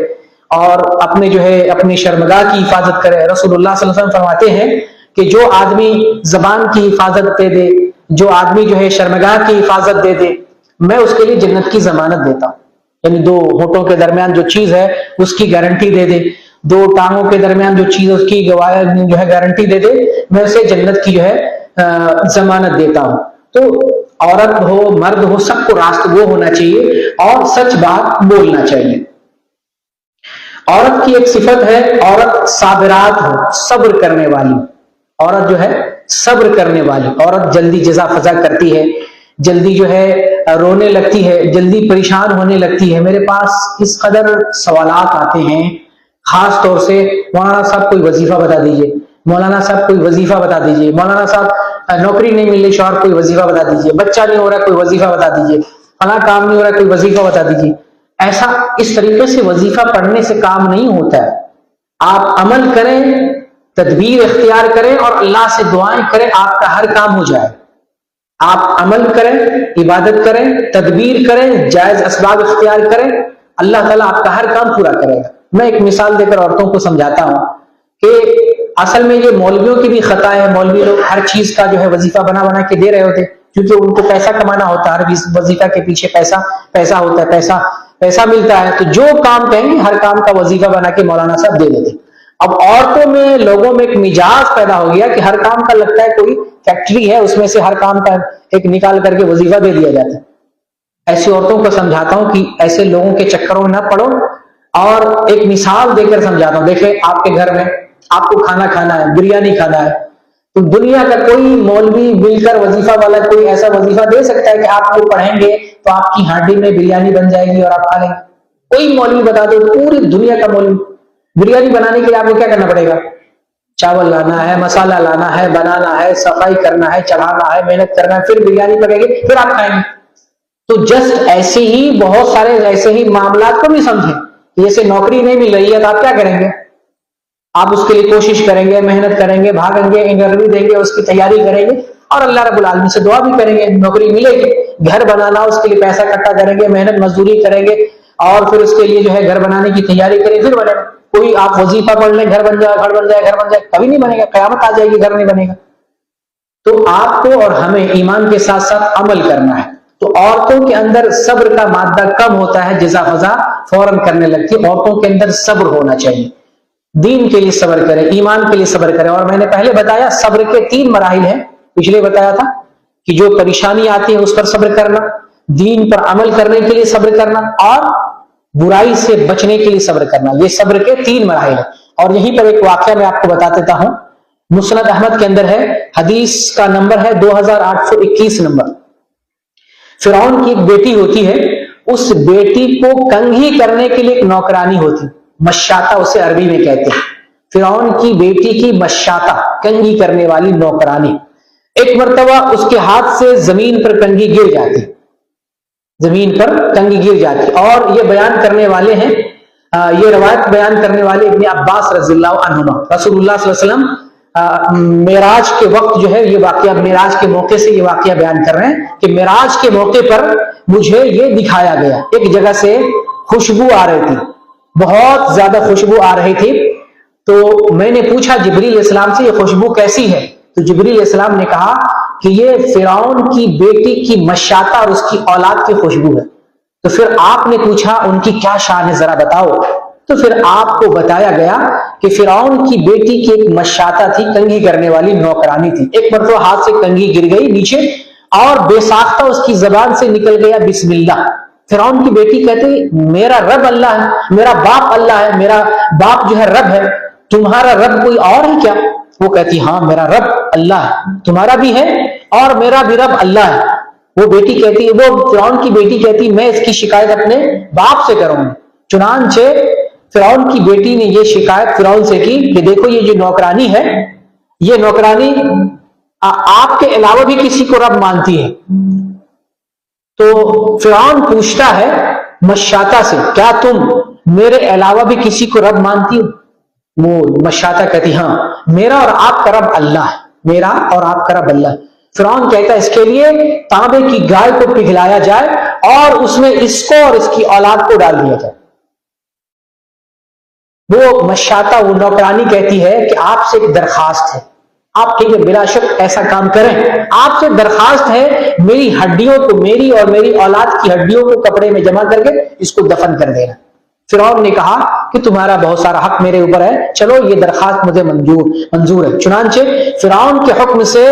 اور اپنے جو ہے اپنی شرمگاہ کی حفاظت کرے. رسول اللہ صلی اللہ علیہ وسلم فرماتے ہیں کہ جو آدمی زبان کی حفاظت دے دے, جو آدمی جو ہے شرمگاہ کی حفاظت دے دے, میں اس کے لیے جنت کی ضمانت دیتا ہوں. یعنی دو ہونٹوں کے درمیان جو چیز ہے اس کی گارنٹی دے دے, دو ٹانگوں کے درمیان جو چیز اس کی جو ہے گارنٹی دے دے, میں اسے جنت کی جو ہے ضمانت دیتا ہوں. تو عورت ہو مرد ہو, سب کو راست گو ہونا چاہیے اور سچ بات بولنا چاہیے. عورت کی ایک صفت ہے, عورت صابرات ہو, صبر کرنے والی. عورت جو ہے صبر کرنے والی, عورت جلدی جزا فضا کرتی ہے, جلدی جو ہے رونے لگتی ہے, جلدی پریشان ہونے لگتی ہے. میرے پاس اس قدر سوالات آتے ہیں, خاص طور سے مولانا صاحب کوئی وظیفہ بتا دیجئے, مولانا صاحب کوئی وظیفہ بتا دیجئے, مولانا صاحب نوکری نہیں مل رہی, شوہر کوئی وظیفہ بتا دیجئے, بچہ نہیں ہو رہا کوئی وظیفہ بتا دیجئے, فلاں کام نہیں ہو رہا کوئی وظیفہ بتا دیجئے. ایسا اس طریقے سے وظیفہ پڑھنے سے کام نہیں ہوتا ہے. آپ عمل کریں, تدبیر اختیار کریں اور اللہ سے دعائیں کریں, آپ کا ہر کام ہو جائے. آپ عمل کریں, عبادت کریں, تدبیر کریں, جائز اسباب اختیار کریں, اللہ تعالیٰ آپ کا ہر کام پورا کرے گا. میں ایک مثال دے کر عورتوں کو سمجھاتا ہوں کہ اصل میں یہ مولویوں کی بھی خطا ہے. مولوی لوگ ہر چیز کا جو ہے وظیفہ بنا بنا کے دے رہے ہوتے, کیونکہ ان کو پیسہ کمانا ہوتا ہے, ہر وظیفہ کے پیچھے پیسہ ہوتا ہے, پیسہ ملتا ہے. تو جو کام کہیں گے ہر کام کا وظیفہ بنا کے مولانا صاحب دے دیتے. اب عورتوں میں, لوگوں میں ایک مزاج پیدا ہو گیا کہ ہر کام کا لگتا ہے کوئی فیکٹری ہے, اس میں سے ہر کام کا ایک نکال کر کے وظیفہ دے دیا جاتا ہے. ایسی عورتوں کو سمجھاتا ہوں کہ ایسے لوگوں کے چکروں میں نہ پڑو, اور ایک مثال دے کر سمجھاتا ہوں. دیکھیں آپ کے گھر میں آپ کو کھانا کھانا ہے, بریانی کھانا ہے, تو دنیا کا کوئی مولوی مل کر وظیفہ والا کوئی ایسا وظیفہ دے سکتا ہے کہ آپ کو پڑھیں گے تو آپ کی ہانڈی میں بریانی بن جائے گی اور آپ کھا لیں گے؟ کوئی مولوی بتا دو، پوری دنیا کا مولوی. بریانی بنانے کے لیے آپ کو کیا کرنا پڑے گا؟ چاول لانا ہے، مسالہ لانا ہے، بنانا ہے، صفائی کرنا ہے، چڑھانا ہے، محنت کرنا ہے، پھر بریانی پکے گی، پھر آپ کھائیں گے. تو جسٹ ایسے ہی بہت سارے ایسے ہی معاملات کو بھی سمجھیں. جیسے نوکری نہیں مل رہی ہے تو آپ کیا کریں گے؟ آپ اس کے لیے کوشش کریں گے، محنت کریں گے، بھاگیں گے، انٹرویو دیں گے، اس کی تیاری کریں گے اور اللہ رب العالمین سے دعا بھی کریں گے نوکری ملے گی. گھر بنانا، اس کے لیے پیسہ اکٹھا کریں گے، محنت مزدوری کریں گے اور پھر اس کے لیے جو ہے گھر بنانے کی تیاری کریں، پھر بنے گا. کوئی آپ وظیفہ پڑھ لیں، گھر بن جائے، گھر بن جائے، گھر بن جائے، کبھی نہیں بنے گا. قیامت آ جائے گی، گھر نہیں بنے گا. تو آپ کو اور ہمیں ایمان کے ساتھ ساتھ عمل کرنا ہے. تو عورتوں کے اندر صبر کا مادہ کم ہوتا ہے، جزا فضا فوراً کرنے لگتی ہے. عورتوں کے اندر صبر ہونا چاہیے. دین کے لیے صبر کریں، ایمان کے لیے صبر کریں. اور میں نے پہلے بتایا صبر کے 3 مراحل ہیں. پچھلے بتایا تھا کہ جو پریشانی آتی ہے اس پر صبر کرنا، دین پر عمل کرنے کے لیے صبر کرنا اور برائی سے بچنے کے لیے صبر کرنا. یہ صبر کے 3 مراحل ہیں. اور یہیں پر ایک واقعہ میں آپ کو بتا دیتا ہوں. مسند احمد کے اندر ہے، حدیث کا نمبر ہے 2821 نمبر. فرعون کی ایک بیٹی ہوتی ہے، اس بیٹی کو کنگھی کرنے کے لیے ایک نوکرانی ہوتی، مشاطہ اسے عربی میں کہتے ہیں. فرعون کی بیٹی کی مشاطہ، کنگھی کرنے والی نوکرانی. ایک مرتبہ اس کے ہاتھ سے زمین پر کنگھی گر جاتی، زمین پر کنگھی گر جاتی. اور یہ بیان کرنے والے ہیں، یہ روایت بیان کرنے والے ابن عباس رضی اللہ عنہما. رسول اللہ صلی اللہ علیہ وسلم معراج کے وقت جو ہے یہ واقعہ، معراج کے موقع سے یہ واقعہ بیان کر رہے ہیں کہ معراج کے موقع پر مجھے یہ دکھایا گیا. ایک جگہ سے خوشبو آ رہی تھی، بہت زیادہ خوشبو آ رہی تھی. تو میں نے پوچھا جبریل علیہ السلام سے، یہ خوشبو کیسی ہے؟ تو جبریل علیہ السلام نے کہا کہ یہ فرعون کی بیٹی کی مشاطہ اور اس کی اولاد کی خوشبو ہے. تو پھر آپ نے پوچھا ان کی کیا شان ہے ذرا بتاؤ. تو پھر آپ کو بتایا گیا کہ فرعون کی بیٹی کی ایک مشاطہ تھی، کنگھی کرنے والی نوکرانی تھی. ایک مرتبہ ہاتھ سے کنگھی گر گئی نیچے اور بے ساختہ اس کی زبان سے نکل گیا بسم اللہ. فرعون کی بیٹی کہتی میرا رب اللہ ہے، میرا باپ اللہ ہے، میرا باپ جو ہے رب ہے، تمہارا رب کوئی اور ہے کیا؟ وہ کہتی ہاں میرا رب اللہ ہے، تمہارا بھی ہے اور میرا بھی رب اللہ ہے. وہ بیٹی کہتی، وہ فرعون کی بیٹی کہتی میں اس کی شکایت اپنے باپ سے کروں گی. چنانچہ فرعون کی بیٹی نے یہ شکایت فرعون سے کی کہ دیکھو یہ جو نوکرانی ہے، یہ نوکرانی آپ کے علاوہ بھی کسی کو رب مانتی ہے. تو فرعون پوچھتا ہے مشاطہ سے کیا تم میرے علاوہ بھی کسی کو رب مانتی ہو؟ وہ مشاطہ کہتی ہاں میرا اور آپ کا رب اللہ ہے، میرا اور آپ کا رب اللہ ہے. فرعون کہتا ہے اس کے لیے تانبے کی گائے کو پگھلایا جائے اور اس میں اس کو اور اس کی اولاد کو ڈال دیا جائے. وہ مشاطہ، وہ نوکرانی کہتی ہے کہ آپ سے ایک درخواست ہے، آپ ٹھیک ہے بلا شک ایسا کام کریں، آپ سے درخواست ہے میری ہڈیوں کو، میری اور میری اولاد کی ہڈیوں کو کپڑے میں جمع کر کے اس کو دفن کر دینا. فرعون نے کہا کہ تمہارا بہت سارا حق میرے اوپر ہے، چلو یہ درخواست مجھے منظور ہے. چنانچہ فرعون کے حکم سے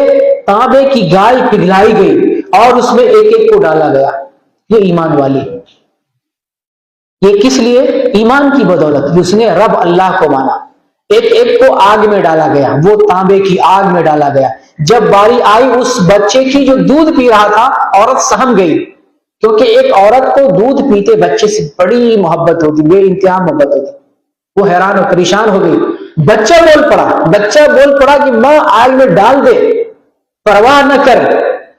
تانبے کی گائے پگھلائی گئی اور اس میں ایک ایک کو ڈالا گیا. یہ ایمان والی، یہ کس لیے؟ ایمان کی بدولت. اس نے رب اللہ کو مانا. ایک ایک کو آگ میں ڈالا گیا، وہ تانبے کی آگ میں ڈالا گیا. جب باری آئی اس بچے کی جو دودھ پی رہا تھا، عورت سہم گئی، کیونکہ ایک عورت کو دودھ پیتے بچے سے بڑی محبت ہوتی، بے انتہا محبت ہوتی. وہ حیران و پریشان ہو گئی. بچہ بول پڑا کہ ماں آگ میں ڈال دے، پرواہ نہ کر،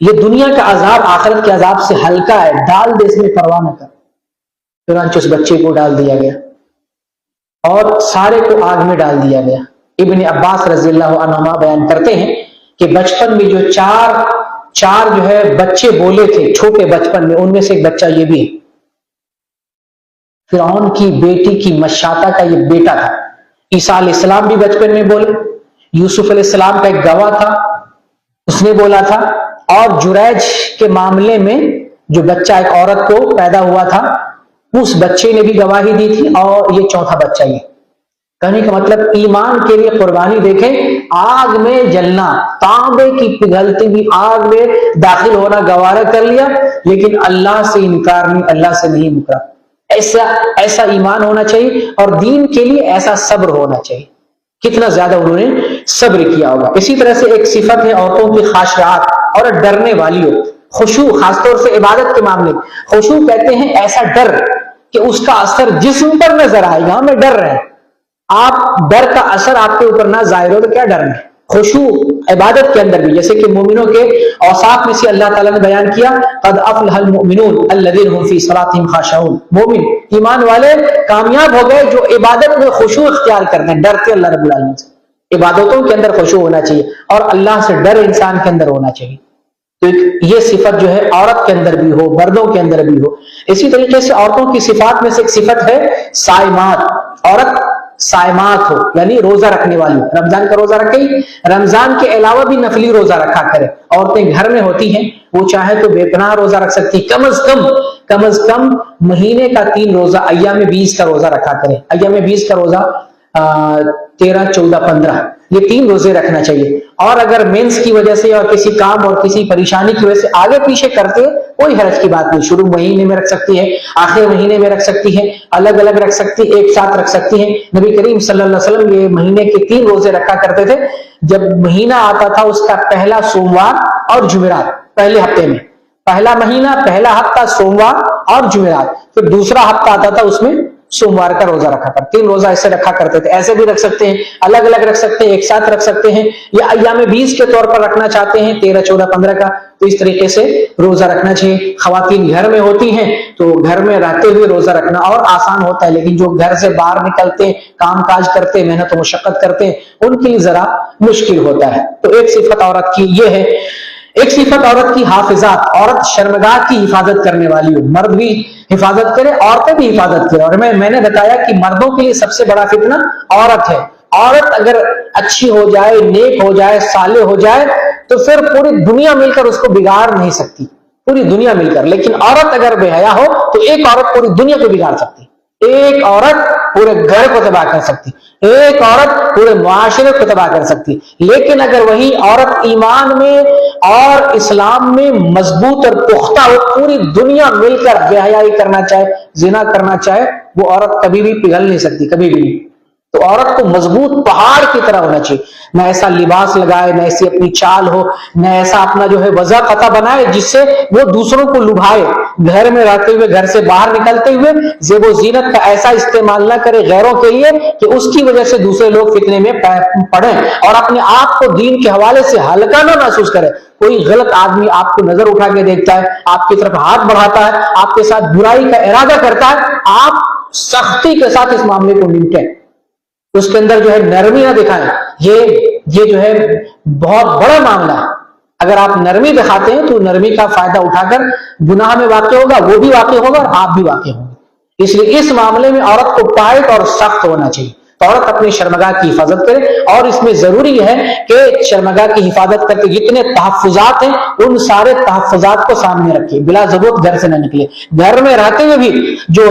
یہ دنیا کا عذاب آخرت کے عذاب سے ہلکا ہے، ڈال دے اس میں، پرواہ نہ کر. چنانچہ اس بچے کو ڈال دیا گیا اور سارے کو آگ میں ڈال دیا گیا. ابن عباس رضی اللہ عنہما بیان کرتے ہیں کہ بچپن میں جو چار جو ہے بچے بولے تھے چھوٹے بچپن میں، ان میں سے ایک بچہ یہ بھی ہے. فرعون کی بیٹی کی مشاطہ کا یہ بیٹا تھا. عیسیٰ علیہ السلام بھی بچپن میں بولے، یوسف علیہ السلام کا ایک گواہ تھا، اس نے بولا تھا. اور جریج کے معاملے میں جو بچہ ایک عورت کو پیدا ہوا تھا، اس بچے نے بھی گواہی دی تھی. اور یہ چوتھا بچہ یہ. کہنے کا مطلب ایمان کے لیے قربانی دیکھیں، آگ میں جلنا، تانبے کی پگھلتی ہوئی آگ میں داخل ہونا گوارا کر لیا، لیکن اللہ سے انکار نہیں، اللہ سے نہیں مکرا. ایسا ایمان ہونا چاہیے اور دین کے لیے ایسا صبر ہونا چاہیے. کتنا زیادہ انہوں نے صبر کیا ہوگا. اسی طرح سے ایک صفت ہے عورتوں کی خاشعات، اور ڈرنے والی ہو. خشوع خاص طور سے عبادت کے معاملے میں. خشوع کہتے ہیں ایسا ڈر کہ اس کا اثر جسم پر نظر آئے گا. ہمیں ڈر رہے ہیں، آپ ڈر کا اثر آپ کے اوپر نہ ظاہر ہو تو کیا ڈرنا ہے. خشوع عبادت کے اندر بھی، جیسے کہ مومنوں کے اوصاف میں سے اللہ تعالیٰ نے بیان کیا قد افلح المؤمنون الذین هم فی صلاتهم خاشعون. مومن ایمان والے کامیاب ہو گئے جو عبادت میں خشوع اختیار کرتے ہیں، ڈرتے اللہ رب العالمین سے. عبادتوں کے اندر خشوع ہونا چاہیے اور اللہ سے ڈر انسان کے اندر ہونا چاہیے. تو یہ صفت جو ہے عورت کے اندر بھی ہو، مردوں کے اندر بھی ہو. اسی طریقے سے عورتوں کی صفات میں سے ایک صفت ہے صائمات. عورت صائمات ہو یعنی روزہ رکھنے والی. رمضان کا روزہ رکھے، رمضان کے علاوہ بھی نفلی روزہ رکھا کرے. عورتیں گھر میں ہوتی ہیں، وہ چاہے تو بے پناہ روزہ رکھ سکتی، کم از کم مہینے کا 3 روزہ ایام 20 کا روزہ رکھا کرے. ایام 20 کا روزہ 13 14 15 یہ 3 روزے رکھنا چاہیے. اور اگر مینس کی وجہ سے اور کسی کام اور کسی پریشانی کی وجہ سے آگے پیچھے کرتے کوئی حرج کی بات نہیں. شروع مہینے میں رکھ سکتی ہے، آخر مہینے میں رکھ سکتی ہے، الگ الگ رکھ سکتی، ایک ساتھ رکھ سکتی ہیں. نبی کریم صلی اللہ علیہ وسلم یہ مہینے کے 3 روزے رکھا کرتے تھے. جب مہینہ آتا تھا اس کا پہلا سوموار اور جمعرات، پہلے ہفتے میں پہلا مہینہ پہلا ہفتہ سوموار اور جمعرات، پھر دوسرا ہفتہ آتا تھا اس میں سوموار کا روزہ رکھا کرتے. 3 روزہ ایسے رکھا کرتے تھے. ایسے بھی رکھ سکتے ہیں، الگ الگ رکھ سکتے ہیں، ایک ساتھ رکھ سکتے ہیں، یا ایام 20 کے طور پر رکھنا چاہتے ہیں 13 14 15 کا تو اس طریقے سے روزہ رکھنا چاہیے. خواتین گھر میں ہوتی ہیں تو گھر میں رہتے ہوئے روزہ رکھنا اور آسان ہوتا ہے، لیکن جو گھر سے باہر نکلتے ہیں، کام کاج کرتے، محنت و مشقت کرتے ہیں، ان کے لیے ذرا مشکل ہوتا ہے. تو ایک صفت عورت کی یہ ہے. ایک صفت عورت کی حافظات. عورت شرمگاہ کی حفاظت کرنے والی ہو. مرد بھی حفاظت کرے، عورتیں بھی حفاظت کرے. اور میں نے بتایا کہ مردوں کے لیے سب سے بڑا فتنہ عورت ہے. عورت اگر اچھی ہو جائے، نیک ہو جائے، صالح ہو جائے تو پھر پوری دنیا مل کر اس کو بگاڑ نہیں سکتی، پوری دنیا مل کر. لیکن عورت اگر بے حیا ہو تو ایک عورت پوری دنیا کو بگاڑ سکتی، ایک عورت پورے گھر کو تباہ کر سکتی، ایک عورت پورے معاشرے کو تباہ کر سکتی. لیکن اگر وہی عورت ایمان میں اور اسلام میں مضبوط اور پختہ ہو، پوری دنیا مل کر بے حیائی کرنا چاہے، زنا کرنا چاہے، وہ عورت کبھی بھی پگھل نہیں سکتی، کبھی بھی نہیں. تو عورت کو مضبوط پہاڑ کی طرح ہونا چاہیے. نہ ایسا لباس لگائے، نہ ایسی اپنی چال ہو، نہ ایسا اپنا جو ہے وضع پتہ بنائے جس سے وہ دوسروں کو لبھائے. گھر میں رہتے ہوئے، گھر سے باہر نکلتے ہوئے زیب و زینت کا ایسا استعمال نہ کرے غیروں کے لیے کہ اس کی وجہ سے دوسرے لوگ فتنے میں پڑیں اور اپنے آپ کو دین کے حوالے سے ہلکا نہ محسوس کرے. کوئی غلط آدمی آپ کو نظر اٹھا کے دیکھتا ہے، آپ کی طرف ہاتھ بڑھاتا ہے، آپ کے ساتھ برائی کا ارادہ کرتا ہے، آپ سختی کے ساتھ اس معاملے کو نمٹیں، اس کے اندر جو ہے نرمی نہ دکھائیں. یہ جو ہے بہت بڑا معاملہ ہے. اگر آپ نرمی دکھاتے ہیں تو نرمی کا فائدہ اٹھا کر گناہ میں واقع ہوگا، وہ بھی واقع ہوگا اور آپ بھی واقع ہوں گے. اس لیے اس معاملے میں عورت کو ٹائٹ اور سخت ہونا چاہیے. عورت اپنی شرمگاہ کی حفاظت کرے، اور اس میں ضروری ہے کہ شرمگاہ کی حفاظت کرتے جتنے تحفظات ہیں ان سارے تحفظات کو سامنے رکھے، بلا ضرورت گھر سے نہ نکلے. گھر میں رہتے ہوئے بھی جو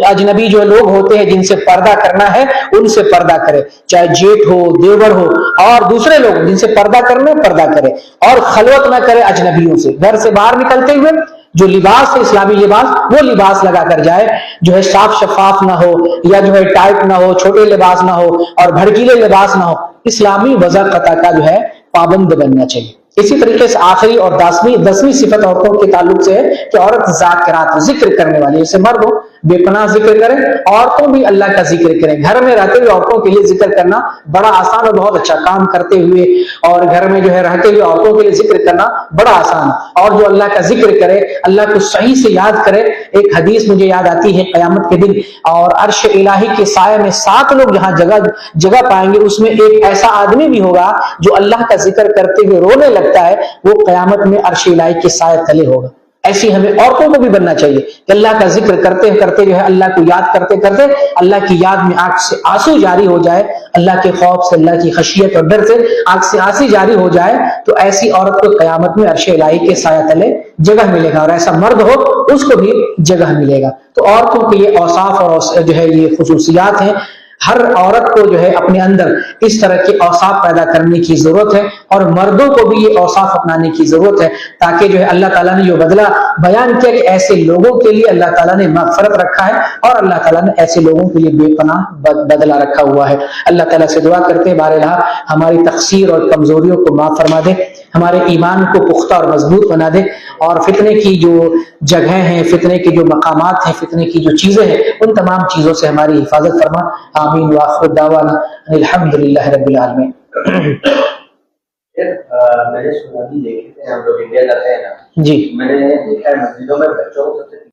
اجنبی جو لوگ ہوتے ہیں جن سے پردہ کرنا ہے ان سے پردہ کرے، چاہے جیٹ ہو، دیور ہو، اور دوسرے لوگ جن سے پردہ کرنا پردہ کرے، اور خلوت نہ کرے اجنبیوں سے. گھر سے باہر نکلتے ہوئے جو لباس ہے اسلامی لباس، وہ لباس لگا کر جائے جو ہے صاف شفاف نہ ہو، یا جو ہے ٹائٹ نہ ہو، چھوٹے لباس نہ ہو اور بھڑکیلے لباس نہ ہو. اسلامی وضع قطع کا جو ہے پابند بننا چاہیے. اسی طریقے سے آخری اور 10ویں صفت عورتوں کے تعلق سے ہے کہ عورت ذاکرات، ذکر کرنے والی. جیسے مرد ہو بے پناہ ذکر کریں، عورتوں بھی اللہ کا ذکر کریں. گھر میں رہتے ہوئے عورتوں کے لیے ذکر کرنا بڑا آسان اور بہت اچھا. کام کرتے ہوئے اور گھر میں جو ہے رہتے ہوئے عورتوں کے لیے ذکر کرنا بڑا آسان. اور جو اللہ کا ذکر کرے، اللہ کو صحیح سے یاد کرے. ایک حدیث مجھے یاد آتی ہے، قیامت کے دن اور عرش الہی کے سائے میں 7 لوگ جہاں جگہ پائیں گے، اس میں ایک ایسا آدمی بھی ہوگا جو اللہ کا ذکر کرتے ہوئے رونے لگتا ہے، وہ قیامت میں عرش الہی کے سائے تلے ہوگا. ایسی ہمیں عورتوں کو بھی بننا چاہیے کہ اللہ کا ذکر کرتے کرتے جو ہے اللہ کو یاد کرتے کرتے اللہ کی یاد میں آنکھ سے آنسو جاری ہو جائے، اللہ کے خوف سے، اللہ کی خشیت اور ڈر سے آنکھ سے آنسو جاری ہو جائے، تو ایسی عورت کو قیامت میں عرش الہی کے سایہ تلے جگہ ملے گا. اور ایسا مرد ہو اس کو بھی جگہ ملے گا. تو عورتوں کے یہ اوصاف اور جو ہے یہ خصوصیات ہیں. ہر عورت کو جو ہے اپنے اندر اس طرح کے اوصاف پیدا کرنے کی ضرورت ہے، اور مردوں کو بھی یہ اوصاف اپنانے کی ضرورت ہے، تاکہ جو ہے اللہ تعالیٰ نے جو بدلہ بیان کیا کہ ایسے لوگوں کے لیے اللہ تعالیٰ نے مغفرت رکھا ہے، اور اللہ تعالیٰ نے ایسے لوگوں کے لیے بے پناہ بدلہ رکھا ہوا ہے۔ اللہ تعالیٰ سے دعا کرتے ہیں بہرحال ہماری تقصیر اور کمزوریوں کو معاف فرما دے، ہمارے ایمان کو پختہ اور مضبوط بنا دے، اور فتنے کی جو جگہیں ہیں، فتنے کے جو مقامات ہیں، فتنے کی جو چیزیں ہیں، ان تمام چیزوں سے ہماری حفاظت فرما۔ آمین وآخر دعوانا الحمدللہ رب العالمین۔ میں نے سنا بھی دیکھے تھے، ہم لوگ انڈیا جاتے ہیں نا، جی میں نے دیکھا ہے مسجدوں میں بچوں کو سب سے